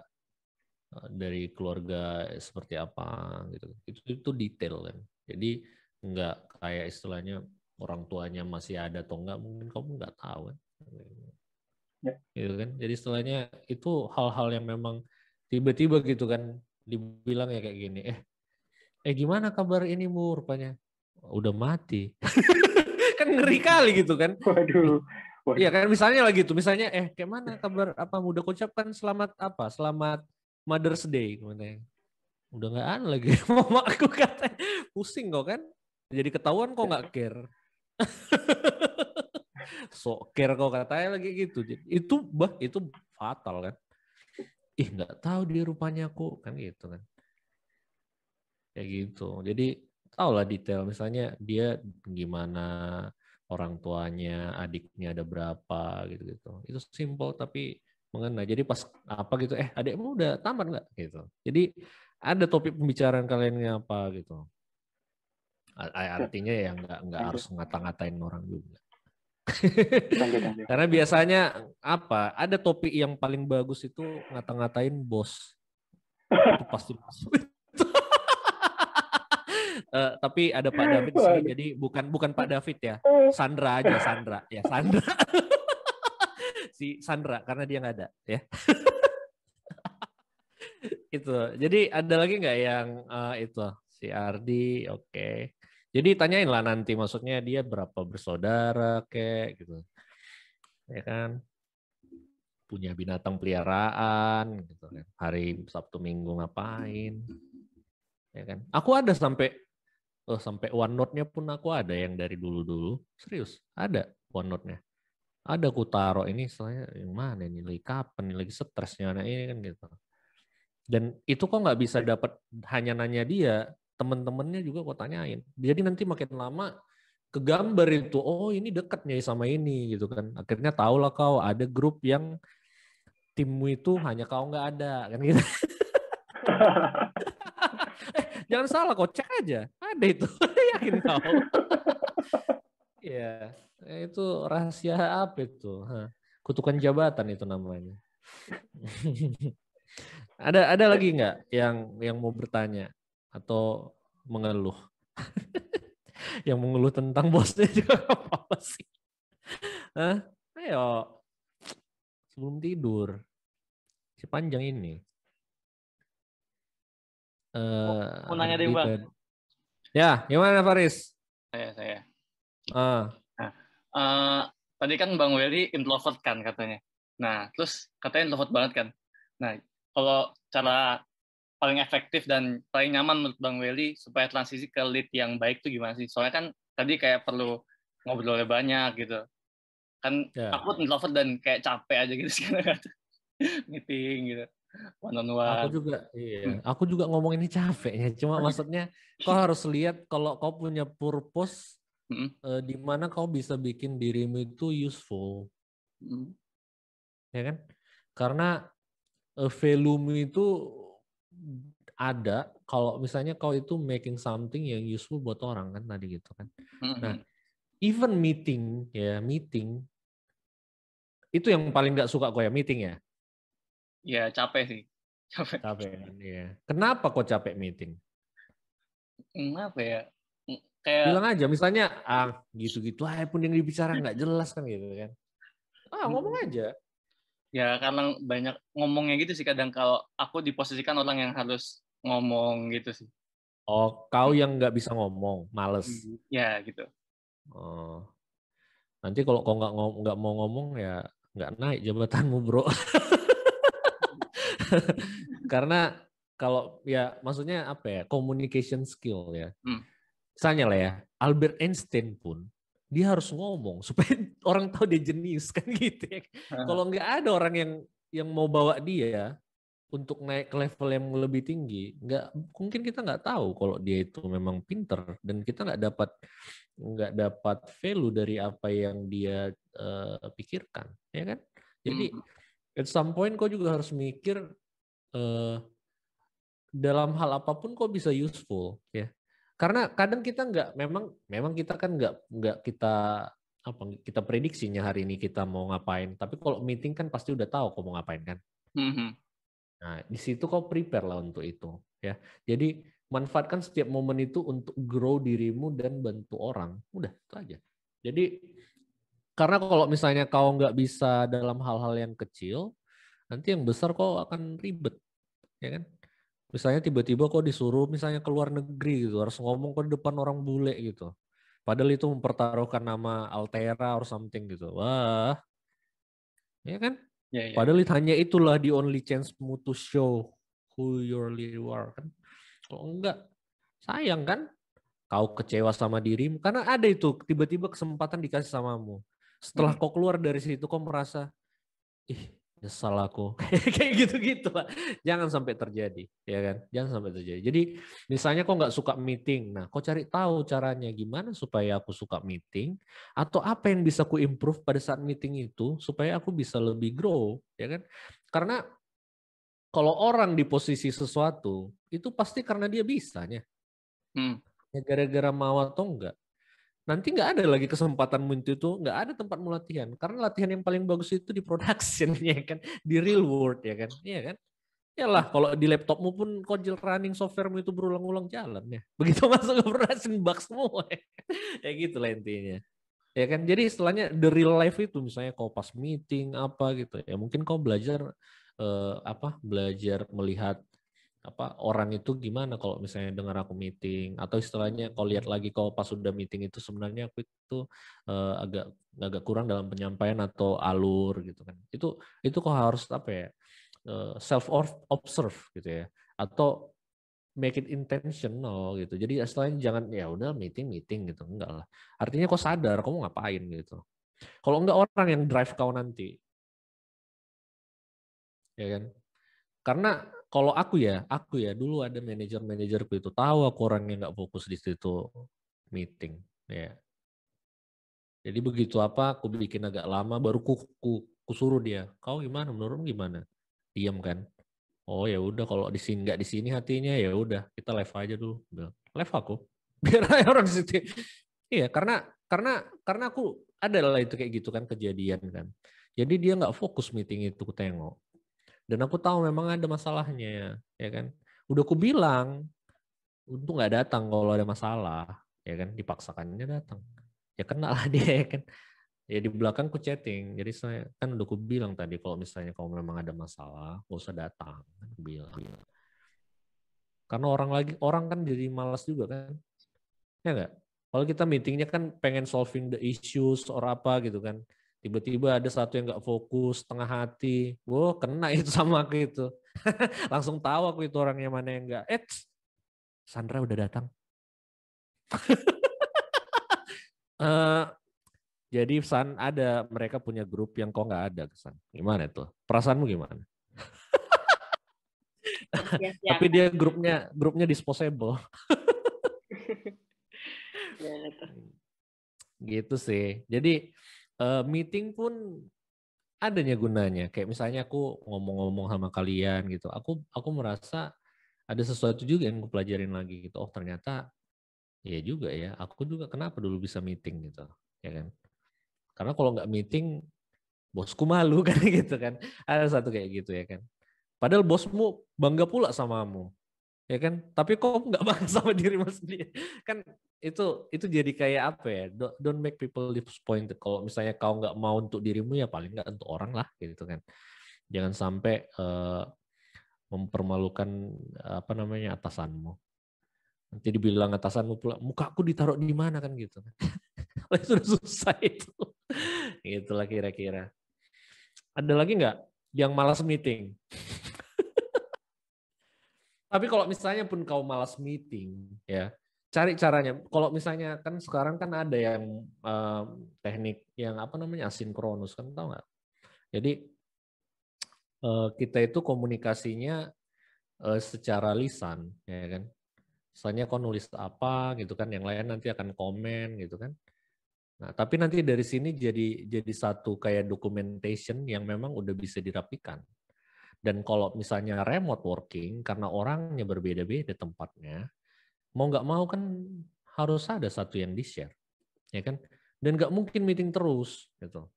dari keluarga seperti apa gitu. Itu detail kan. Jadi nggak kayak istilahnya orang tuanya masih ada atau enggak, mungkin kamu nggak tahu kan. Gitu kan. Jadi istilahnya itu hal-hal yang memang tiba-tiba gitu kan dibilang ya kayak gini, gimana kabar ini Bu, rupanya udah mati. Kan ngeri kali gitu kan. Waduh. Iya kan, misalnya lagi tuh, misalnya kayak mana kabar apa, udah ucapkan selamat Mother's Day katanya. Udah nggak ada lagi mamaku katanya. Pusing kok kan. Jadi ketahuan kok nggak care. So care kok katanya lagi gitu. Itu fatal kan. Nggak tahu dia rupanya aku kan gitu kan. Kayak gitu. Jadi tahulah detail, misalnya dia gimana, orang tuanya, adiknya ada berapa gitu. Itu simple tapi mengena. Jadi pas apa gitu, adikmu udah tamat nggak gitu. Jadi ada topik pembicaraan kalian apa gitu. Artinya ya nggak harus ngata-ngatain orang juga. Karena biasanya ada topik yang paling bagus itu ngata-ngatain bos. Itu pasti masuk. Tapi ada Pak David di sini, jadi bukan Pak David ya, Sandra aja, Sandra. Si Sandra karena dia nggak ada ya. Itu. Jadi ada lagi nggak yang itu si Ardi? Oke. Jadi tanyain lah nanti, maksudnya dia berapa bersaudara kayak gitu, ya kan? Punya binatang peliharaan gitu kan. Hari Sabtu Minggu ngapain? Ya kan? Aku ada sampai OneNote-nya pun aku ada yang dari dulu-dulu. Serius, ada OneNote-nya. Ada aku taruh ini, soalnya yang mana ini, lagi kapan, lagi stresnya anak ini kan gitu. Dan itu kok nggak bisa dapat hanya nanya dia, temen-temennya juga kok tanyain. Jadi nanti makin lama kegambar itu, oh ini dekatnya sama ini gitu kan. Akhirnya tahulah kau ada grup yang timmu itu hanya kau nggak ada kan gitu. Jangan salah, kok cek aja, ada itu. Yakin kau? Ya, itu rahasia apa itu? Kutukan jabatan itu namanya. Ada lagi nggak yang mau bertanya atau mengeluh? Yang mengeluh tentang bosnya juga nggak apa-apa sih. Hah? Ayo, sebelum tidur. Si panjang ini. Mau nanya deh Bang. Ya, gimana Faris? Saya. Ah. Nah, tadi kan Bang Welly introvert kan katanya. Nah, terus katanya introvert banget kan. Nah, kalau cara paling efektif dan paling nyaman menurut Bang Welly supaya transisi ke lead yang baik tuh gimana sih? Soalnya kan tadi kayak perlu ngobrolnya banyak gitu. Kan aku introvert dan kayak capek aja gitu sekarang meeting gitu. One on one. Aku juga ngomong ini capeknya. Cuma maksudnya kau harus lihat kalau kau punya purpose di mana kau bisa bikin dirimu itu useful. Ya kan? Karena value itu ada kalau misalnya kau itu making something yang useful buat orang kan tadi gitu kan. Nah, even meeting itu yang paling nggak suka gue ya meeting ya. Ya capek sih. Capek kan ya. Kenapa kok capek meeting? Kenapa ya? Kayak bilang aja misalnya gitu-gitu aja pun yang dibicara nggak jelas kan gitu kan. Ngomong aja. Ya karena banyak ngomongnya gitu sih kadang kalau aku diposisikan orang yang harus ngomong gitu sih. Oh, kau yang nggak bisa ngomong, males. Ya gitu. Oh, nanti kalau kau nggak mau ngomong ya nggak naik jabatanmu bro. Karena kalau ya maksudnya apa ya communication skill ya. Misalnya lah ya Albert Einstein pun dia harus ngomong supaya orang tahu dia jenius kan gitu ya. Kalau nggak ada orang yang mau bawa dia untuk naik ke level yang lebih tinggi, mungkin kita nggak tahu kalau dia itu memang pinter dan kita nggak dapat value dari apa yang dia pikirkan, ya kan? Jadi at some point kau juga harus mikir dalam hal apapun kau bisa useful, ya. Karena kadang kita memang kita kan nggak kita prediksinya hari ini kita mau ngapain. Tapi kalau meeting kan pasti udah tahu kau mau ngapain kan. Nah di situ kau prepare lah untuk itu, ya. Jadi manfaatkan setiap momen itu untuk grow dirimu dan bantu orang. Udah itu aja. Jadi karena kalau misalnya kau nggak bisa dalam hal-hal yang kecil, nanti yang besar kau akan ribet, ya kan? Misalnya tiba-tiba kok disuruh misalnya ke luar negeri gitu, harus ngomong ke depan orang bule gitu. Padahal itu mempertaruhkan nama Altera or something gitu. Wah, ya kan? Ya. Padahal hanya itulah the only chance-mu to show who you really are kan. Kalau enggak, sayang kan? Kau kecewa sama dirimu karena ada itu tiba-tiba kesempatan dikasih samamu. Setelah kau keluar dari situ kau merasa, nyesal aku. Kayak gitu-gitu lah. Jangan sampai terjadi, ya kan? Jangan sampai terjadi. Jadi misalnya kau nggak suka meeting, nah kau cari tahu caranya gimana supaya aku suka meeting atau apa yang bisa ku improve pada saat meeting itu supaya aku bisa lebih grow, ya kan? Karena kalau orang di posisi sesuatu itu pasti karena dia bisanya. Ya gara-gara mau atau enggak. Nanti nggak ada lagi kesempatan itu, nggak ada tempatmu latihan. Karena latihan yang paling bagus itu di production, ya kan, di real world, ya kan, iya kan. Yalah, kalau di laptopmu pun kode running softwaremu itu berulang-ulang jalan ya. Begitu masuk ke production bug semua, ya gitu lah intinya. Ya kan, jadi istilahnya the real life itu misalnya kau pas meeting apa gitu, ya mungkin kau belajar belajar melihat orang itu gimana kalau misalnya dengar aku meeting atau istilahnya kau lihat lagi kau pas sudah meeting itu sebenarnya aku itu agak kurang dalam penyampaian atau alur gitu kan itu kau harus self observe gitu ya atau make it intentional gitu jadi istilahnya jangan ya udah meeting gitu enggak lah artinya kau sadar kau mau ngapain gitu kalau enggak orang yang drive kau nanti ya kan karena kalau aku ya dulu ada manajerku itu tahu aku orangnya nggak fokus di situ meeting ya. Jadi begitu aku bikin agak lama baru ku suruh dia. Kau gimana? Menurutmu gimana? Diam kan? Oh ya udah kalau di sini nggak di sini hatinya ya udah kita live aja dulu. Live aku. Biar orang di situ. Iya karena aku ada lah itu kayak gitu kan kejadian kan. Jadi dia nggak fokus meeting itu ku tengok. Dan aku tahu memang ada masalahnya, ya kan. Udah aku bilang, untuk nggak datang kalau ada masalah, ya kan, dipaksakannya datang. Ya kena lah dia, ya kan. Ya di belakang ku chatting, jadi saya kan udah ku bilang tadi kalau misalnya kamu memang ada masalah, gak usah datang, kan bilang. Karena orang kan jadi malas juga kan, ya nggak? Kalau kita meetingnya kan pengen solving the issues or apa gitu kan, tiba-tiba ada satu yang nggak fokus, setengah hati, wah kena itu sama aku itu. Langsung tahu aku itu orangnya mana yang nggak. Sandra udah datang. Jadi San ada, mereka punya grup yang kok nggak ada San. Gimana tuh? Perasaanmu gimana? Ya, Tapi dia grupnya disposable. Gitu sih. Jadi meeting pun adanya gunanya. Kayak misalnya aku ngomong-ngomong sama kalian gitu. Aku merasa ada sesuatu juga yang aku pelajarin lagi gitu. Oh ternyata ya juga ya. Aku juga kenapa dulu bisa meeting gitu, ya kan? Karena kalau nggak meeting, bosku malu kan gitu kan. Ada satu kayak gitu ya kan. Padahal bosmu bangga pula samamu, ya kan? Tapi kok nggak bangga sama dirimu sendiri? Kan itu jadi kayak apa ya? Don't make people disappointed. Kalau misalnya kau nggak mau untuk dirimu ya paling nggak untuk orang lah gitu kan. Jangan sampai mempermalukan apa namanya atasanmu. Nanti dibilang atasanmu pula, mukaku ditaruh di mana kan gitu kan. Sudah susah itu. Itulah kira-kira. Ada lagi nggak yang malas meeting? Tapi kalau misalnya pun kau malas meeting, ya cari caranya. Kalau misalnya kan sekarang kan ada yang teknik yang apa namanya asinkronus kan, tahu nggak? Jadi kita itu komunikasinya secara lisan, ya kan? Misalnya kau nulis apa gitu kan, yang lain nanti akan komen gitu kan. Nah, tapi nanti dari sini jadi satu kayak documentation yang memang udah bisa dirapikan. Dan kalau misalnya remote working, karena orangnya berbeda-beda tempatnya, mau nggak mau kan harus ada satu yang di-share, ya kan? Dan nggak mungkin meeting terus, gitu,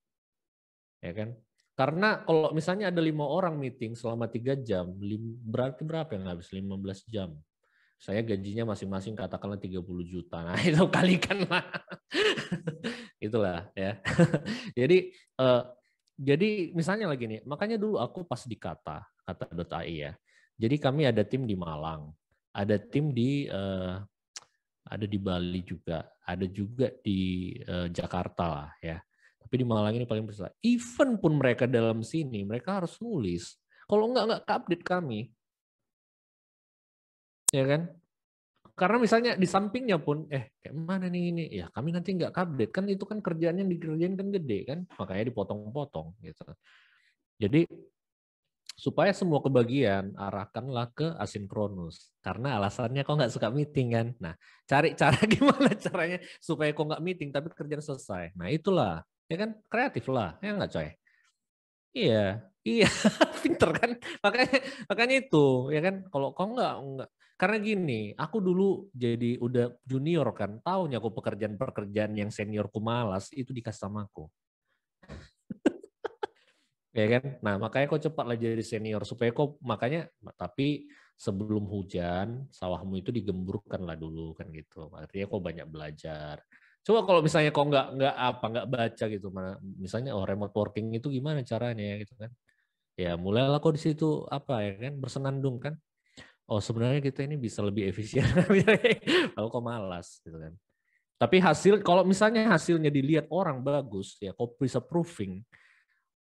ya kan? Karena kalau misalnya ada 5 orang meeting selama 3 jam, berarti berapa yang habis? 15 jam. Saya gajinya masing-masing katakanlah 30 juta. Nah, itu kalikan lah. Itulah ya. Jadi misalnya lagi nih, makanya dulu aku pas di kata.ai ya. Jadi kami ada tim di Malang, ada tim ada di Bali juga, ada juga di Jakarta lah ya. Tapi di Malang ini paling besar. Even pun mereka dalam sini, mereka harus nulis. Kalau nggak update kami. Ya kan? Karena misalnya di sampingnya pun, kayak mana nih ini? Ya kami nanti nggak update. Kan itu kan kerjaan yang dikerjain kan gede kan. Makanya dipotong-potong gitu. Jadi supaya semua kebagian arahkanlah ke asinkronus. Karena alasannya kok nggak suka meeting kan. Nah cari cara gimana caranya supaya kok nggak meeting tapi kerjaan selesai. Nah itulah. Ya kan kreatif lah. Ya nggak coy? Iya, pinter kan? Makanya itu, ya kan? Kalau kau nggak, karena gini, aku dulu jadi udah junior kan, taunya aku pekerjaan yang seniorku malas itu dikasih sama aku, ya kan? Nah makanya kau cepatlah jadi senior supaya kau tapi sebelum hujan sawahmu itu digemburkan lah dulu kan gitu, artinya kau banyak belajar. Coba kalau misalnya kau nggak baca gitu, misalnya remote working itu gimana caranya gitu kan? Ya mulailah kok di situ apa ya kan bersenandung kan? Oh sebenarnya kita ini bisa lebih efisien. Kalau kok malas gitu kan? Tapi kalau misalnya hasilnya dilihat orang bagus ya, kau bisa proving.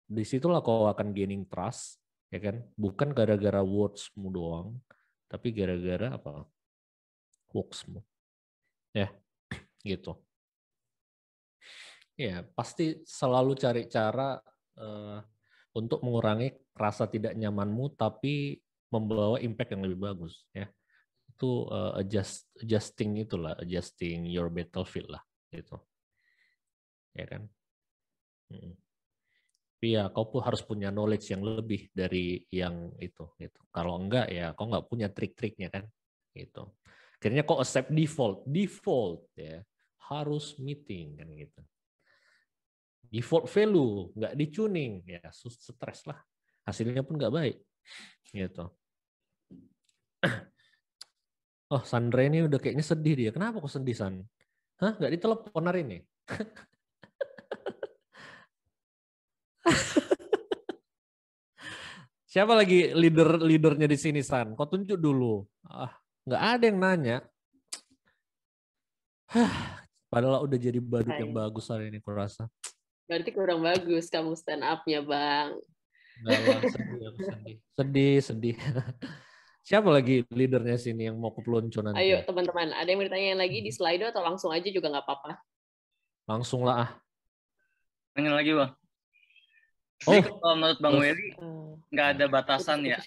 Disitulah kau akan gaining trust, ya kan? Bukan gara-gara wordsmu doang, tapi gara-gara apa? Worksmu, ya gitu. Ya, pasti selalu cari cara untuk mengurangi rasa tidak nyamanmu, tapi membawa impact yang lebih bagus. Ya, itu adjusting your battlefield lah, gitu. Ya kan. Tapi ya, kau pun harus punya knowledge yang lebih dari yang itu. Gitu. Kalau enggak ya, kau nggak punya trik-triknya kan. Gitu. Akhirnya kau accept default ya harus meeting kan gitu. Default value nggak dicuning ya stres lah hasilnya pun nggak baik gitu. Oh, Sandra ini udah kayaknya sedih dia. Kenapa kok sedih, San? Hah, nggak ditelepon hari ini? Siapa lagi leadernya di sini, San? Kau tunjuk dulu. Nggak ada yang nanya. Padahal udah jadi badut yang bagus hari ini, kurasa. Berarti kurang bagus kamu stand up-nya, Bang. Enggak lah, sedih. Siapa lagi leadernya sini yang mau ke peluncu nanti? Ayo teman-teman, ada yang mau ditanyain lagi di Slido atau langsung aja juga nggak apa-apa? Langsung lah ah. Tanya lagi Bang. Jadi kalau menurut Bang Welly nggak ada batasan ya?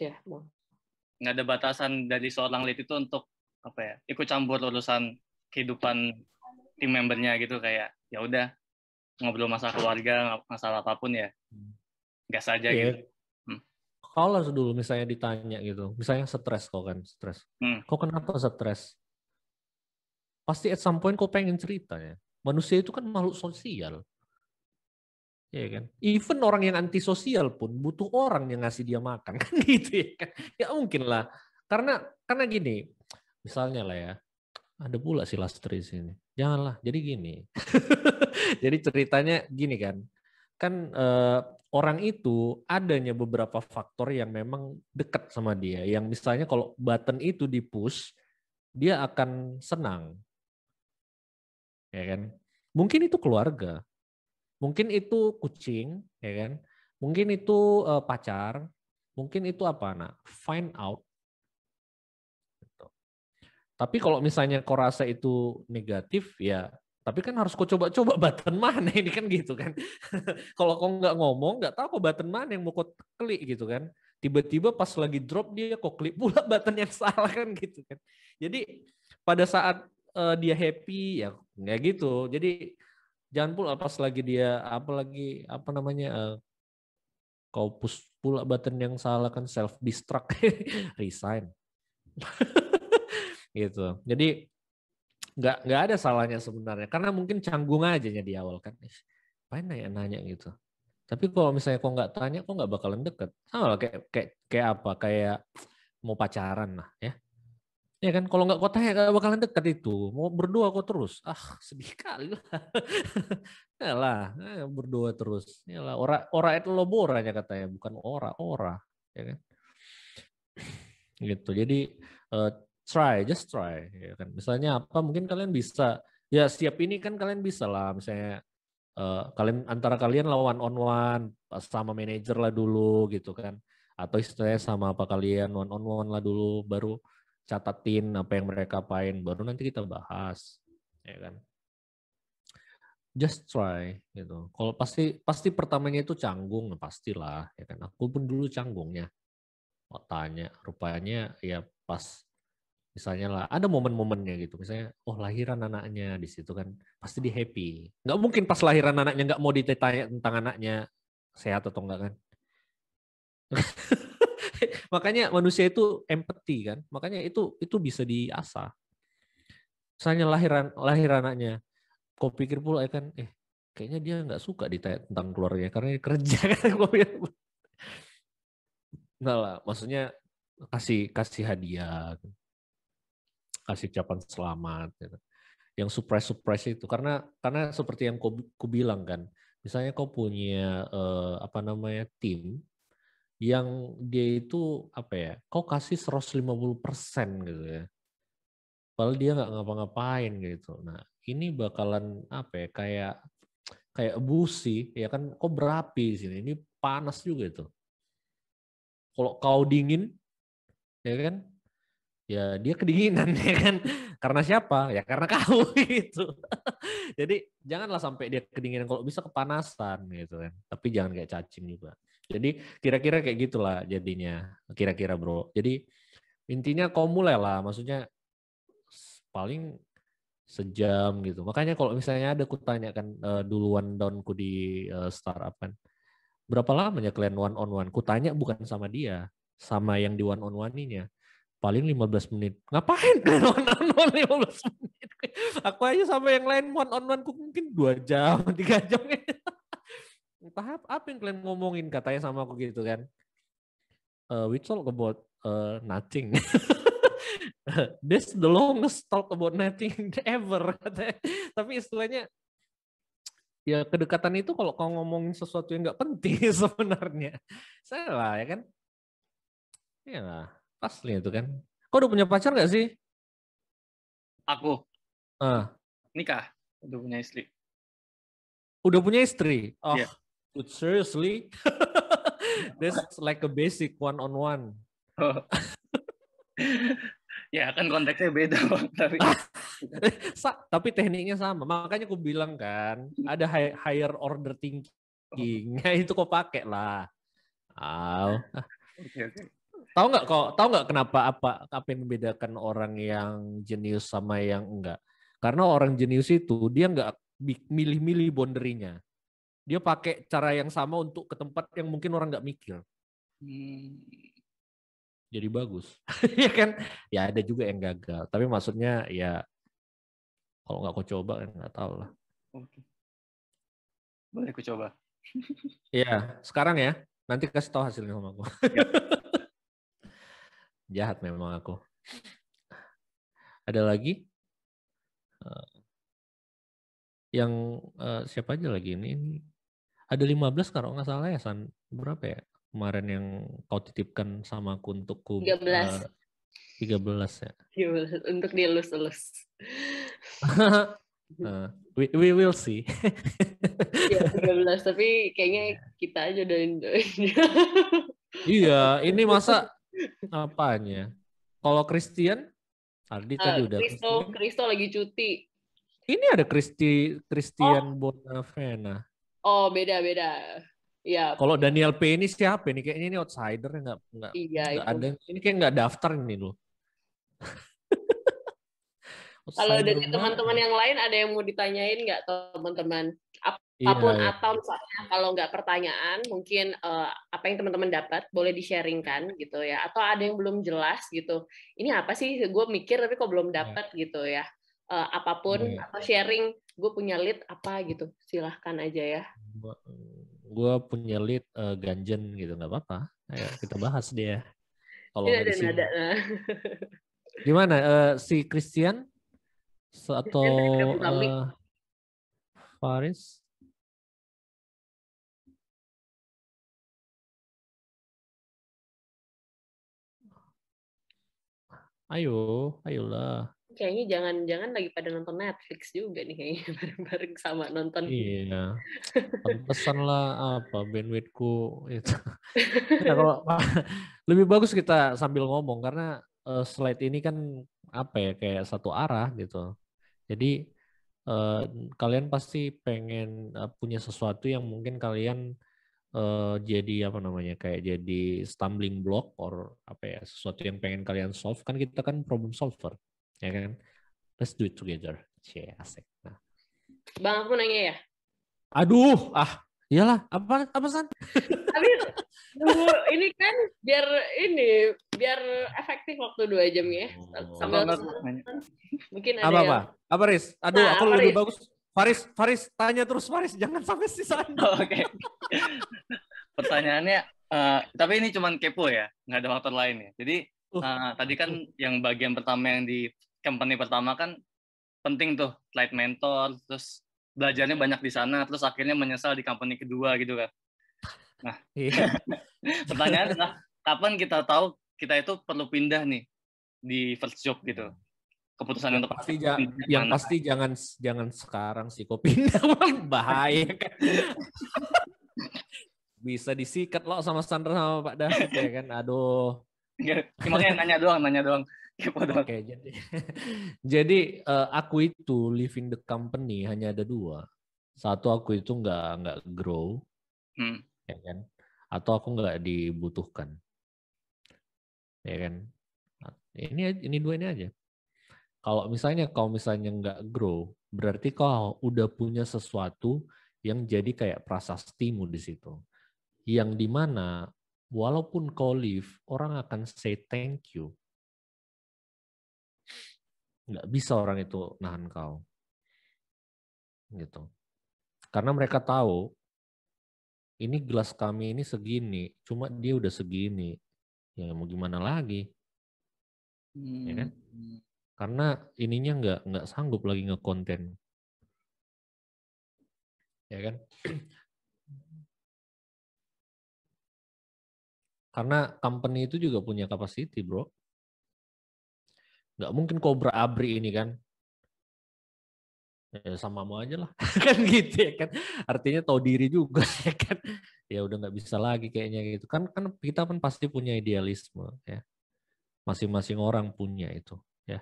Nggak ada batasan dari seorang lead itu untuk apa ya? Ikut campur urusan kehidupan tim membernya gitu, kayak ya udah ngobrol masalah keluarga, masalah apapun ya. Gas aja gitu. Kalau dulu misalnya ditanya gitu, misalnya stres kok kan, stres. Kok kenapa stres? Pasti at some point kok pengen cerita ya. Manusia itu kan makhluk sosial. Ya kan? Even orang yang antisosial pun butuh orang yang ngasih dia makan kan gitu ya kan. Ya mungkin lah. Karena gini, misalnya lah ya. Ada pula si Lastri sini. Janganlah. Jadi gini. Jadi ceritanya gini kan. Kan orang itu adanya beberapa faktor yang memang dekat sama dia. Yang misalnya kalau button itu di-push, dia akan senang. Ya kan? Mungkin itu keluarga. Mungkin itu kucing, ya kan? Mungkin itu pacar. Mungkin itu apa, nak? Find out. Gitu. Tapi kalau misalnya kau rasa itu negatif, ya tapi kan harus kau coba-coba button mana ini kan gitu kan. Kalau kau nggak ngomong, nggak tahu kau button mana yang mau kau klik gitu kan. Tiba-tiba pas lagi drop dia kau klik pula button yang salah kan gitu kan. Jadi pada saat dia happy ya nggak gitu. Jadi jangan pula pas lagi dia kau push pula button yang salah kan, self destruct, resign. Gitu. Jadi nggak ada salahnya sebenarnya, karena mungkin canggung aja di awal kan, apain nanya gitu. Tapi kalau misalnya kau nggak tanya, kau nggak bakalan deket. Sama lah kayak mau pacaran lah ya. Ya kan, kalau nggak kau tanya nggak bakalan deket itu. Mau berdua kau terus, sedih kali lah. Ya lah, berdua terus. Ya lah, ora itu loboranya katanya, bukan ora, ya kan. Gitu. Jadi just try, ya kan. Misalnya apa? Mungkin kalian bisa. Ya setiap ini kan kalian bisa lah. Misalnya antara kalian one on one sama manajer lah dulu gitu kan. Atau istilahnya sama apa kalian one on one lah dulu, baru catatin apa yang mereka apain, baru nanti kita bahas, ya kan. Just try gitu. Kalau pasti pertamanya itu canggung, pastilah, ya kan. Aku pun dulu canggungnya. Mau tanya, rupanya ya pas misalnya lah ada momen-momennya gitu. Misalnya, lahiran anaknya di situ kan, pasti dia happy. Nggak mungkin pas lahiran anaknya nggak mau ditanya tentang anaknya sehat atau enggak kan. Makanya manusia itu empati kan, makanya itu bisa diasah. Misalnya lahir anaknya, kau pikir pula ya kan, kayaknya dia nggak suka ditanya tentang keluarganya karena dia kerja kan. Enggak lah, maksudnya kasih hadiah, kasih ucapan selamat, gitu. Yang surprise itu karena seperti yang ku bilang kan, misalnya kau punya tim yang dia itu kau kasih 150% gitu ya. Padahal dia nggak ngapa-ngapain gitu. Nah, ini bakalan kayak busi ya kan, kau berapi di sini. Ini panas juga itu. Kalau kau dingin ya kan, ya dia kedinginan ya kan. Karena siapa? Ya karena kau gitu. Jadi janganlah sampai dia kedinginan, kalau bisa kepanasan gitu kan. Tapi jangan kayak cacing juga. Jadi kira-kira kayak gitulah jadinya, kira-kira bro. Jadi intinya kau mulailah, maksudnya paling sejam gitu. Makanya kalau misalnya ada kutanyakan duluan downku di startup kan, berapa lamanya kalian one on one? Kutanya bukan sama dia, sama yang di one on one-nya. Paling 15 menit. Ngapain kalian one on one 15 menit? Aku aja sama yang lain one on one ku mungkin 2 jam, 3 jam. Entah apa yang kalian ngomongin, katanya sama aku gitu kan. we talk about nothing. This the longest talk about nothing ever. Tapi istilahnya ya kedekatan itu kalau kau ngomongin sesuatu yang nggak penting sebenarnya. Saya lah ya kan. Iya lah, asli itu kan. Kau udah punya pacar nggak sih? Aku nikah, udah punya istri. Udah punya istri? Oh, Yeah. Seriously? That's like a basic one-on-one. Ya kan konteksnya beda Bang, Tapi tekniknya sama. Makanya aku bilang kan, ada higher order thinking. Itu kau pakai lah. Okay. Tahu nggak kenapa apa yang membedakan orang yang jenius sama yang enggak? Karena orang jenius itu dia nggak milih-milih boundary-nya. Dia pakai cara yang sama untuk ke tempat yang mungkin orang nggak mikir. Jadi bagus. Ya kan? Ya ada juga yang gagal. Tapi maksudnya ya kalau nggak kau coba kan nggak tahu lah. Oke. Boleh aku coba. Iya, sekarang ya. Nanti kasih tahu hasilnya sama aku. Ya. Jahat memang aku. Ada lagi? Yang siapa aja lagi ini? Ada 15 kalau nggak salah ya, San. Berapa ya? Kemarin yang kau titipkan sama aku untuk 13. 13 ya. 13 untuk dielus-elus. We will see. Ya, 13, tapi kayaknya kita aja doain. Iya, ini masa apanya? Kalau Christian, Ardi tadi udah. Kristo lagi cuti. Ini ada Christian Bonavena. Oh, beda. Ya. Kalau Daniel P ini siapa nih? Kayaknya ini outsider nggak ada. Ini kayak nggak daftar ini loh. Kalau dari teman-teman yang lain ada yang mau ditanyain nggak teman-teman? Apapun iya. Atau misalnya kalau nggak pertanyaan, mungkin apa yang teman-teman dapat boleh di-sharingkan gitu ya. Atau ada yang belum jelas gitu. Ini apa sih? Gue mikir tapi kok belum dapat gitu ya. Apapun atau sharing, gue punya lead apa gitu. Silahkan aja ya. Gue punya lead ganjen gitu, nggak apa-apa. Ayo kita bahas dia. Kalau nggak di sini. Gimana si Christian atau Faris? Ayolah. Kayaknya jangan lagi pada nonton Netflix juga nih kayaknya bareng-bareng sama nonton. Iya. Pesan lah apa bandwidthku itu. Nah, kalau lebih bagus kita sambil ngomong karena slide ini kan apa ya kayak satu arah gitu. Jadi kalian pasti pengen punya sesuatu yang mungkin kalian jadi apa namanya kayak jadi stumbling block or apa ya sesuatu yang pengen kalian solve kan kita kan problem solver ya kan, let's do it together. Asik. Nah. Bang aku nanya ya. Aduh iyalah apa San? Tapi ini kan biar efektif waktu 2 jam ya. Sambil mungkin ada apa Riz? Aduh aku lebih bagus. Faris tanya terus Faris, jangan sampai sisa. Oke. Pertanyaannya, tapi ini cuma kepo ya, nggak ada faktor lain ya. Jadi tadi kan yang bagian pertama yang di company pertama kan penting tuh, flight mentor, terus belajarnya banyak di sana, terus akhirnya menyesal di company kedua gitu kan. Nah, pertanyaannya adalah kapan kita tahu kita itu perlu pindah nih di first job gitu. Keputusan untuk pasti jangan sekarang sih kok pindah bahaya kan. Bisa disikat lo sama Sandra sama Pak David ya kan. Aduh. Makanya nanya doang. Oke, jadi aku itu leaving the company hanya ada 2. Satu aku itu nggak grow, ya kan? Atau aku nggak dibutuhkan, ya kan? Ini 2 ini aja. Kalau misalnya nggak grow, berarti kau udah punya sesuatu yang jadi kayak prasastimu di situ. Yang dimana walaupun kau leave, orang akan say thank you. Nggak bisa orang itu nahan kau. Gitu. Karena mereka tahu, ini gelas kami ini segini, cuma dia udah segini. Ya mau gimana lagi, ya kan? Karena ininya nggak sanggup lagi ngekonten, ya kan? Karena company itu juga punya capacity, bro. Nggak mungkin kau berabri ini kan, ya sama mau aja lah, kan gitu ya kan. Artinya tahu diri juga, ya kan. Ya udah nggak bisa lagi kayaknya gitu. Kan kita kan pasti punya idealisme, ya. Masing-masing orang punya itu, ya.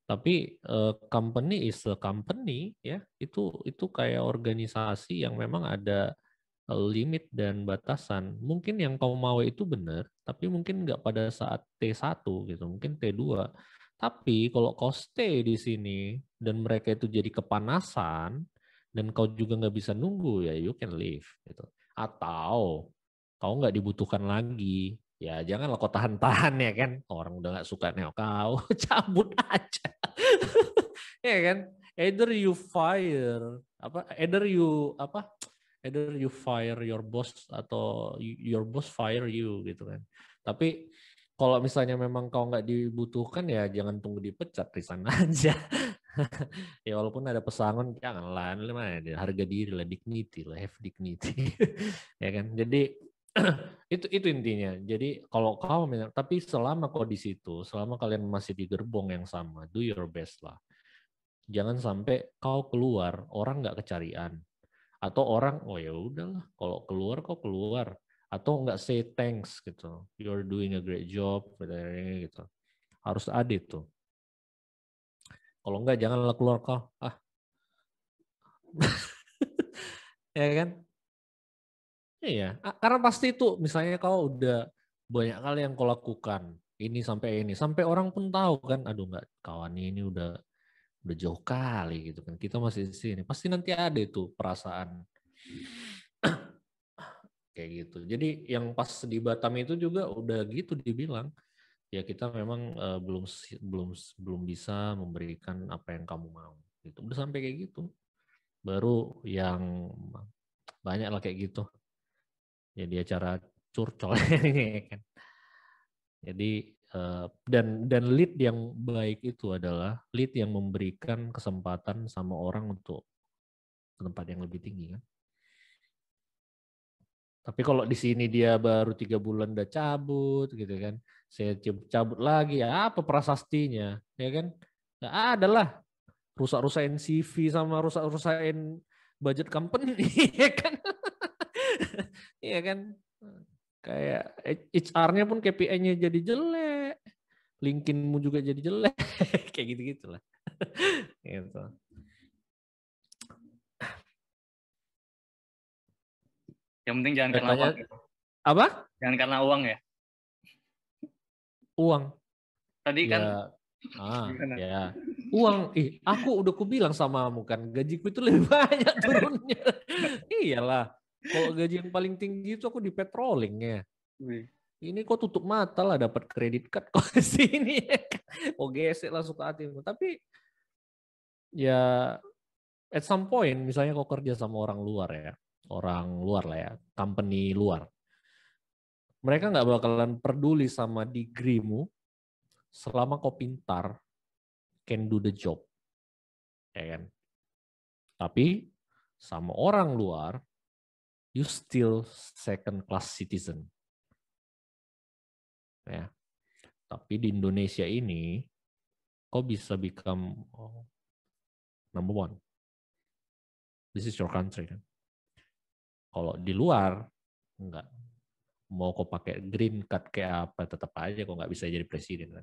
Tapi company is a company, ya. Itu kayak organisasi yang memang ada limit dan batasan. Mungkin yang kau mau itu benar, tapi mungkin nggak pada saat T1 gitu, mungkin T2. Tapi kalau kau stay di sini dan mereka itu jadi kepanasan dan kau juga nggak bisa nunggu, ya you can leave gitu. Atau kau nggak dibutuhkan lagi, ya janganlah kau tahan-tahan ya kan. Orang udah nggak suka nengok kau, cabut aja. Ya kan? Either you fire your boss atau your boss fire you gitu kan. Tapi kalau misalnya memang kau nggak dibutuhkan ya jangan tunggu dipecat, resign aja. Ya walaupun ada pesangon janganlah, harga diri lah, dignity lah, have dignity. Ya kan. Jadi itu intinya. Jadi kalau kau tapi selama kau di situ, selama kalian masih di gerbong yang sama, do your best lah. Jangan sampai kau keluar orang nggak kecarian. Atau orang, oh ya udahlah, kalau keluar kok keluar, atau nggak say thanks gitu, you're doing a great job gitu, harus ada itu. Kalau nggak janganlah keluar kau, ya kan? Iya, karena pasti itu, misalnya kau udah banyak kali yang kau lakukan, ini, sampai orang pun tahu kan, aduh nggak, kawan ini udah jauh kali gitu kan, kita masih di sini, pasti nanti ada itu perasaan. Kayak gitu. Jadi yang pas di Batam itu juga udah gitu dibilang, ya kita memang belum bisa memberikan apa yang kamu mau. Gitu. Udah sampai kayak gitu. Baru yang banyak lah kayak gitu. Jadi acara curcol ini kan. Jadi dan lead yang baik itu adalah lead yang memberikan kesempatan sama orang untuk ke tempat yang lebih tinggi kan. Tapi kalau di sini dia baru 3 bulan udah cabut gitu kan, saya cabut lagi, ya apa prasastinya, ya kan? Nggak ada lah, rusak-rusain CV sama rusak-rusain budget company, ya kan? Iya kan? Kayak HR-nya pun KPI-nya jadi jelek, LinkedIn-mu juga jadi jelek, kayak gitu-gitu lah. Gitu. Yang penting jangan karena uang. Apa? Jangan karena uang ya. Uang. Tadi kan. Ya. Uang. Aku udah kubilang samamu kan, gajiku itu lebih banyak turunnya. Iyalah. Kalau gaji yang paling tinggi itu aku di patrolling ya. Ini kok tutup mata lah dapat kredit card kok di sini. Oh gesek lah suka hatimu. Tapi ya at some point misalnya kau kerja sama orang luar ya. Orang luar lah ya, company luar. Mereka nggak bakalan peduli sama degree-mu selama kau pintar, can do the job. Ya kan? Tapi sama orang luar, you still second class citizen. Ya. Tapi di Indonesia ini, kau bisa become number one. This is your country kan. Kalau di luar, enggak. Mau kau pakai green card kayak apa, tetap aja kau nggak bisa jadi presiden. Kan?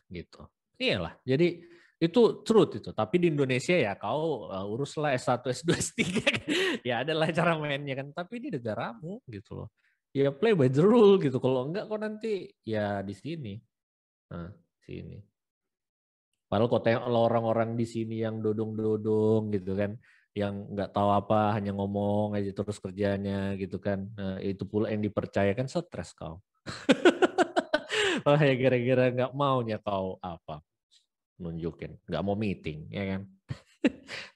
Gitu. Iyalah. Jadi itu truth itu. Tapi di Indonesia ya kau uruslah S1, S2, S3. Ya adalah cara mainnya kan. Tapi di negaramu gitu loh. Ya play by the rule gitu. Kalau enggak kau nanti ya di sini. Nah, sini. Padahal kau tengok orang-orang di sini yang dodong-dodong gitu kan. Yang nggak tahu apa, hanya ngomong aja terus kerjanya gitu kan. Nah, itu pula yang dipercayakan, stres kau. Wah ya gara-gara nggak maunya kau apa nunjukin, nggak mau meeting, ya kan?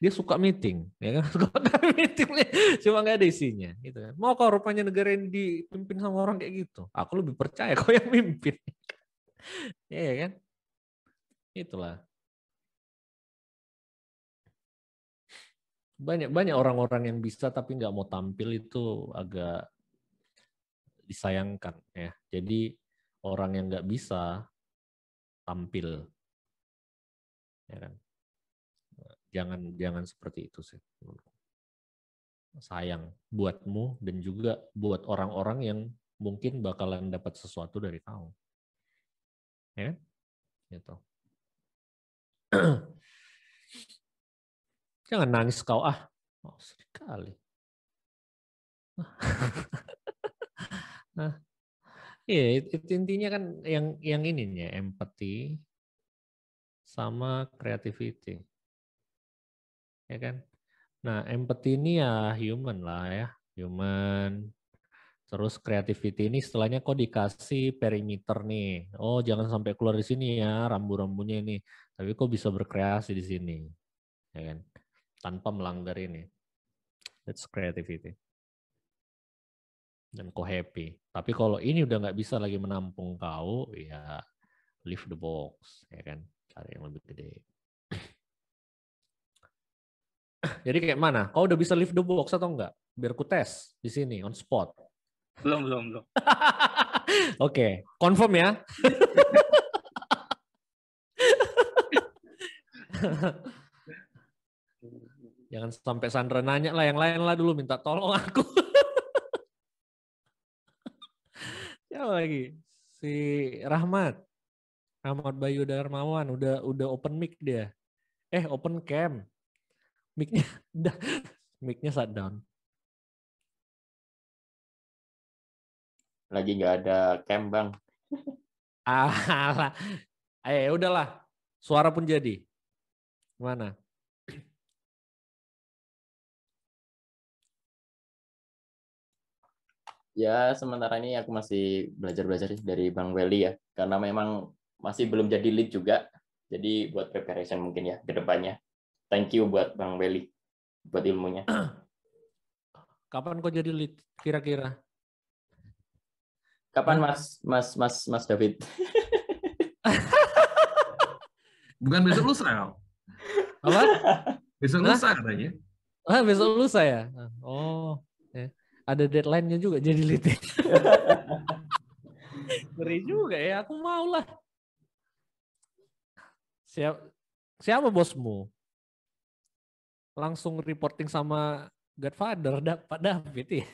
Dia suka meeting, ya kan? Suka meetingnya, cuma nggak ada isinya, gitu kan? Mau kau rupanya negara yang dipimpin sama orang kayak gitu? Aku lebih percaya kau yang mimpin, ya kan? Itulah. Banyak orang-orang yang bisa tapi nggak mau tampil itu agak disayangkan, ya. Jadi orang yang nggak bisa tampil, ya kan? Jangan seperti itu sih. Sayang buatmu dan juga buat orang-orang yang mungkin bakalan dapat sesuatu dari kamu, ya, gitu. Jangan nangis kau oh, sekali. Nah, iya, itu intinya kan yang ininya empathy sama creativity, ya kan? Nah, empathy ini ya human lah ya, human. Terus creativity ini setelahnya kok dikasih perimeter nih. Oh, jangan sampai keluar di sini ya rambu-rambunya ini. Tapi kok bisa berkreasi di sini, ya kan? Tanpa melanggar ini. That's creativity. Dan kok happy. Tapi kalau ini udah nggak bisa lagi menampung kau, ya leave the box, ya kan? Cari yang lebih gede. Jadi kayak mana? Kau udah bisa leave the box atau enggak? Biar ku tes di sini on spot. Belum. Oke, confirm ya. Jangan sampai Sandra nanya lah, yang lain lah dulu minta tolong aku. Siapa lagi? Si Rahmat Bayu Darmawan udah open mic dia. Open cam. Mic-nya udah mic-nya shutdown. Lagi nggak ada cam, Bang. Alah. Udahlah. Suara pun jadi. Gimana? Ya, sementara ini aku masih belajar dari Bang Welly ya. Karena memang masih belum jadi lead juga. Jadi buat preparation mungkin ya ke depannya. Thank you buat Bang Welly buat ilmunya. Kapan kau jadi lead kira-kira? Kapan Mas David? Bukan besok lusa. Apa? Besok lusa katanya. Besok lusa ya? Oh, ya. Ada deadline-nya juga jadi lead. Ngeri juga ya, aku mau lah. Siapa bosmu? Langsung reporting sama Godfather, Pak David ya.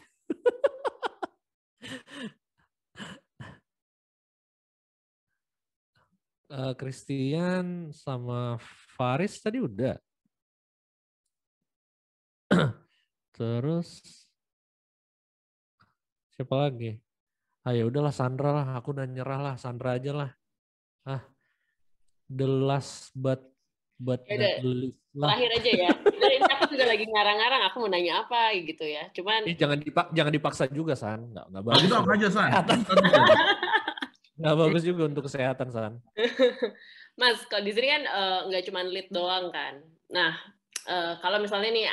Christian sama Faris tadi udah. Terus siapa lagi? Ya udahlah Sandra lah, aku udah nyerah lah, Sandra aja lah. The last but not the least lah. Terakhir aja ya. Ini aku juga lagi ngarang-ngarang, aku mau nanya apa gitu ya. Cuman jangan dipaksa juga San, nggak bagus. Gitu apa aja San? Nggak bagus juga untuk kesehatan San. Mas, kalau di sini kan nggak cuma lead doang kan. Nah, kalau misalnya nih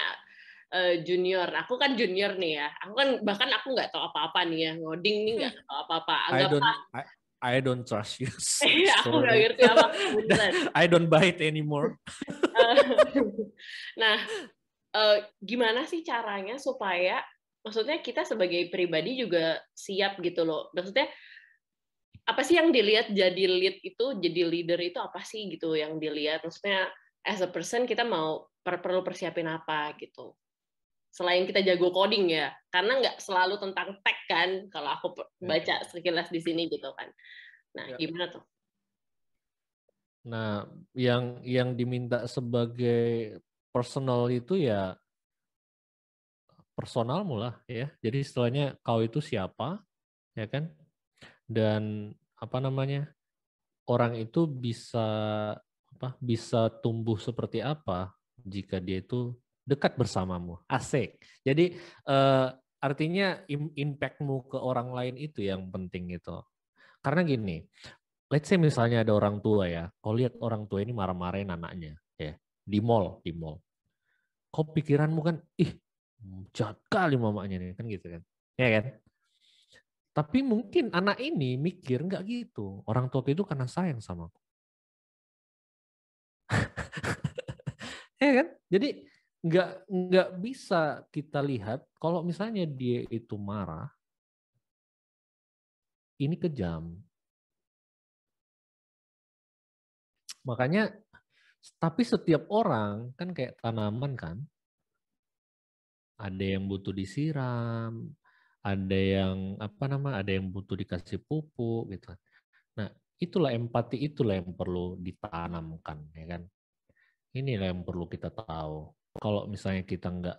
junior, aku kan junior nih ya. Aku kan bahkan aku nggak tahu apa-apa nih ya, ngoding nih nggak tahu apa-apa. I don't trust you. Aku nggak ngerti apa. I don't buy it anymore. Nah, gimana sih caranya supaya, maksudnya kita sebagai pribadi juga siap gitu loh. Maksudnya apa sih yang dilihat jadi lead itu, jadi leader itu apa sih gitu yang dilihat? Maksudnya as a person kita mau perlu persiapin apa gitu. Selain kita jago coding ya, karena nggak selalu tentang tech kan, kalau aku baca sekilas di sini gitu kan. Nah, gimana tuh? Nah, yang diminta sebagai personal itu ya personalmu lah ya. Jadi istilahnya kau itu siapa, ya kan? Dan apa namanya? Orang itu bisa tumbuh seperti apa jika dia itu dekat bersamamu. Asik. Jadi artinya impact-mu ke orang lain itu yang penting gitu. Karena gini, let's say misalnya ada orang tua ya, kau lihat orang tua ini marah-marahin anaknya ya di mall. kok pikiranmu kan, jahat kali mamanya nih, kan gitu kan. Ya kan? Tapi mungkin anak ini mikir nggak gitu. Orang tua itu karena sayang sama aku. Ya kan? Jadi nggak bisa kita lihat kalau misalnya dia itu marah, ini kejam. Makanya, tapi setiap orang kan kayak tanaman kan, ada yang butuh disiram, ada yang ada yang butuh dikasih pupuk gitu. Nah, itulah empati, itulah yang perlu ditanamkan, ya kan. Inilah yang perlu kita tahu. Kalau misalnya kita nggak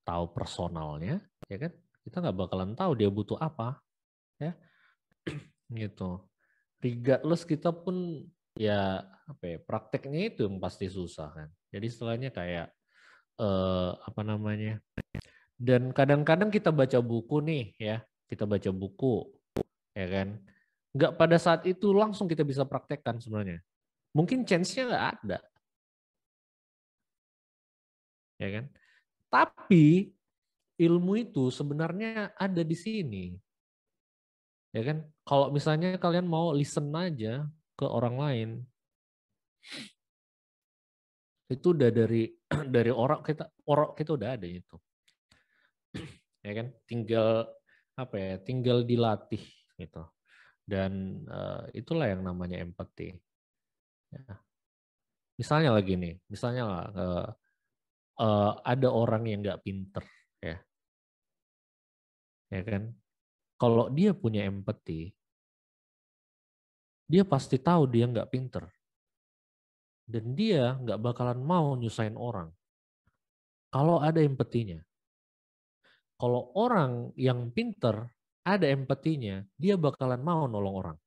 tahu personalnya, ya kan, kita nggak bakalan tahu dia butuh apa, ya, gitu. Regardless kita pun ya prakteknya itu yang pasti susah kan. Jadi istilahnya kayak dan kadang-kadang kita baca buku nih ya, kita baca buku, ya kan, nggak pada saat itu langsung kita bisa praktekkan sebenarnya. Mungkin chance-nya nggak ada, ya kan. Tapi ilmu itu sebenarnya ada di sini, ya kan. Kalau misalnya kalian mau listen aja ke orang lain, itu udah dari orang kita udah ada itu, ya kan. Tinggal dilatih gitu. Dan itulah yang namanya empati. Ya. Misalnya lagi nih, ada orang yang nggak pinter, ya kan. Kalau dia punya empati, dia pasti tahu dia nggak pinter, dan dia nggak bakalan mau nyusahin orang. Kalau ada empatinya, kalau orang yang pinter ada empatinya, dia bakalan mau nolong orang.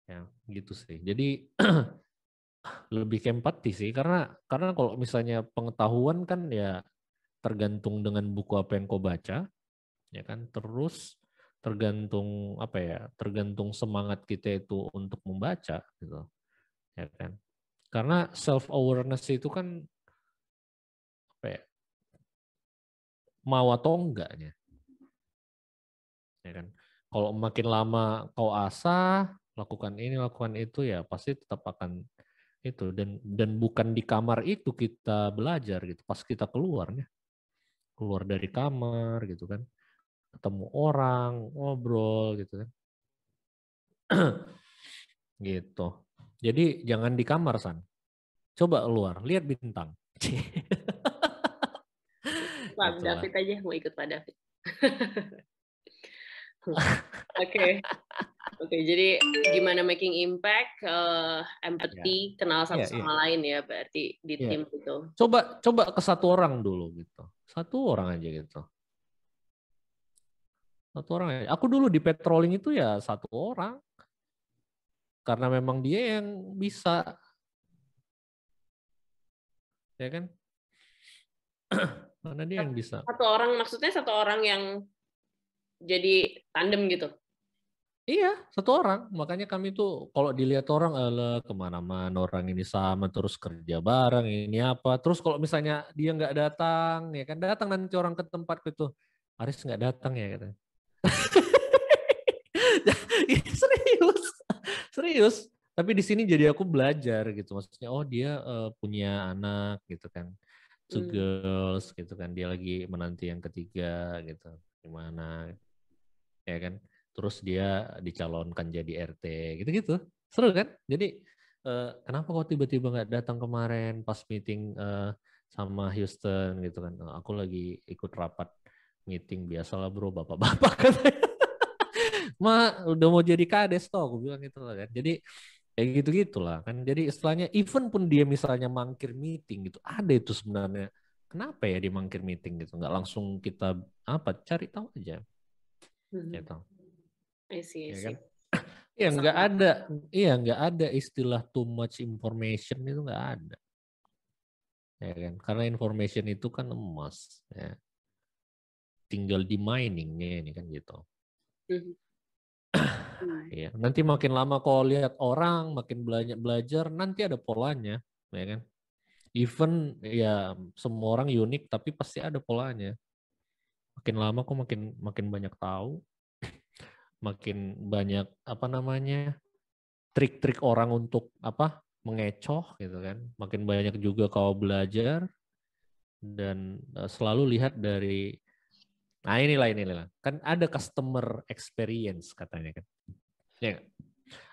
Ya, gitu sih. Jadi lebih ke empati sih, karena kalau misalnya pengetahuan kan ya tergantung dengan buku apa yang kau baca, ya kan. Terus tergantung tergantung semangat kita itu untuk membaca gitu, ya kan. Karena self awareness itu kan mau atau enggaknya, ya kan. Kalau makin lama kau asah lakukan ini lakukan itu, ya pasti tetap akan itu. Dan bukan di kamar itu kita belajar gitu, pas kita keluar dari kamar gitu kan, ketemu orang, ngobrol gitu kan. Gitu. Jadi jangan di kamar, San. Coba keluar, lihat bintang. Pak David aja mau ikut Pak David. Oke, jadi gimana making impact, empathy, kenal satu sama lain ya, berarti di tim itu. Coba ke satu orang dulu gitu. Satu orang aja gitu. Satu orang aja. Aku dulu di patrolling itu ya satu orang. Karena memang dia yang bisa. Ya kan? Karena dia yang bisa. Satu orang, maksudnya satu orang yang jadi tandem gitu? Iya, satu orang. Makanya kami tuh kalau dilihat orang, kemana-mana orang ini sama, terus kerja bareng, ini apa. Terus kalau misalnya dia nggak datang, ya kan, datang nanti orang ke tempat gitu. Aris nggak datang ya, katanya. Serius. Tapi di sini jadi aku belajar gitu. Maksudnya, oh dia punya anak gitu kan. 2 girls gitu kan. Dia lagi menanti yang ketiga gitu. Gimana, ya kan. Terus dia dicalonkan jadi RT, gitu-gitu. Seru kan? Jadi kenapa kok tiba-tiba nggak datang kemarin pas meeting sama Houston gitu kan? Aku lagi ikut rapat meeting, biasalah bro, bapak-bapak katanya. Udah mau jadi kades toh, aku bilang gitu lah kan. Jadi kayak gitu-gitulah kan. Jadi istilahnya even pun dia misalnya mangkir meeting gitu, ada itu sebenarnya. Kenapa ya dia mangkir meeting gitu? Nggak langsung kita cari tahu aja. Gitu. Ya kan? Iya nggak ada istilah too much information, itu nggak ada, ya kan? Karena information itu kan emas, ya. Tinggal di miningnya ini kan gitu. Ya, nanti makin lama kalau lihat orang makin banyak belajar, nanti ada polanya, ya kan? Even ya semua orang unik, tapi pasti ada polanya. Makin lama kok makin banyak tahu, makin banyak apa namanya trik-trik orang untuk apa mengecoh gitu kan. Makin banyak juga kau belajar dan selalu lihat dari nah inilah kan ada customer experience katanya kan. Ya,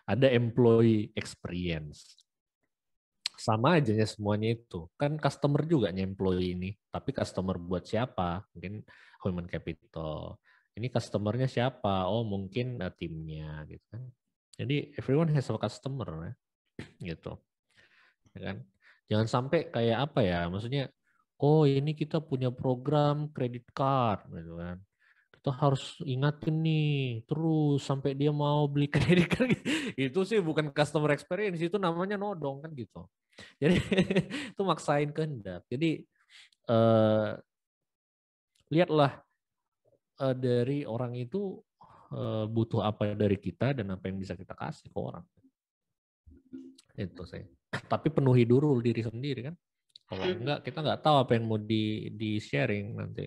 ada employee experience. Sama aja ya semuanya itu. Kan customer juga employee ini. Tapi customer buat siapa? Mungkin human capital. Ini customernya siapa? Oh mungkin timnya gitu kan. Jadi everyone has a customer ya. Gitu. Ya kan? Jangan sampai kayak apa ya? Maksudnya, oh ini kita punya program credit card gitu kan. Kita harus ingatin nih terus sampai dia mau beli kredit card. Itu sih bukan customer experience, itu namanya nodong kan gitu. Jadi itu maksain kehendak. Jadi lihatlah dari orang itu butuh apa dari kita dan apa yang bisa kita kasih ke orang. Itu sih. Tapi penuhi dulu diri sendiri kan. Kalau enggak kita nggak tahu apa yang mau di sharing nanti.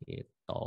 Gitu.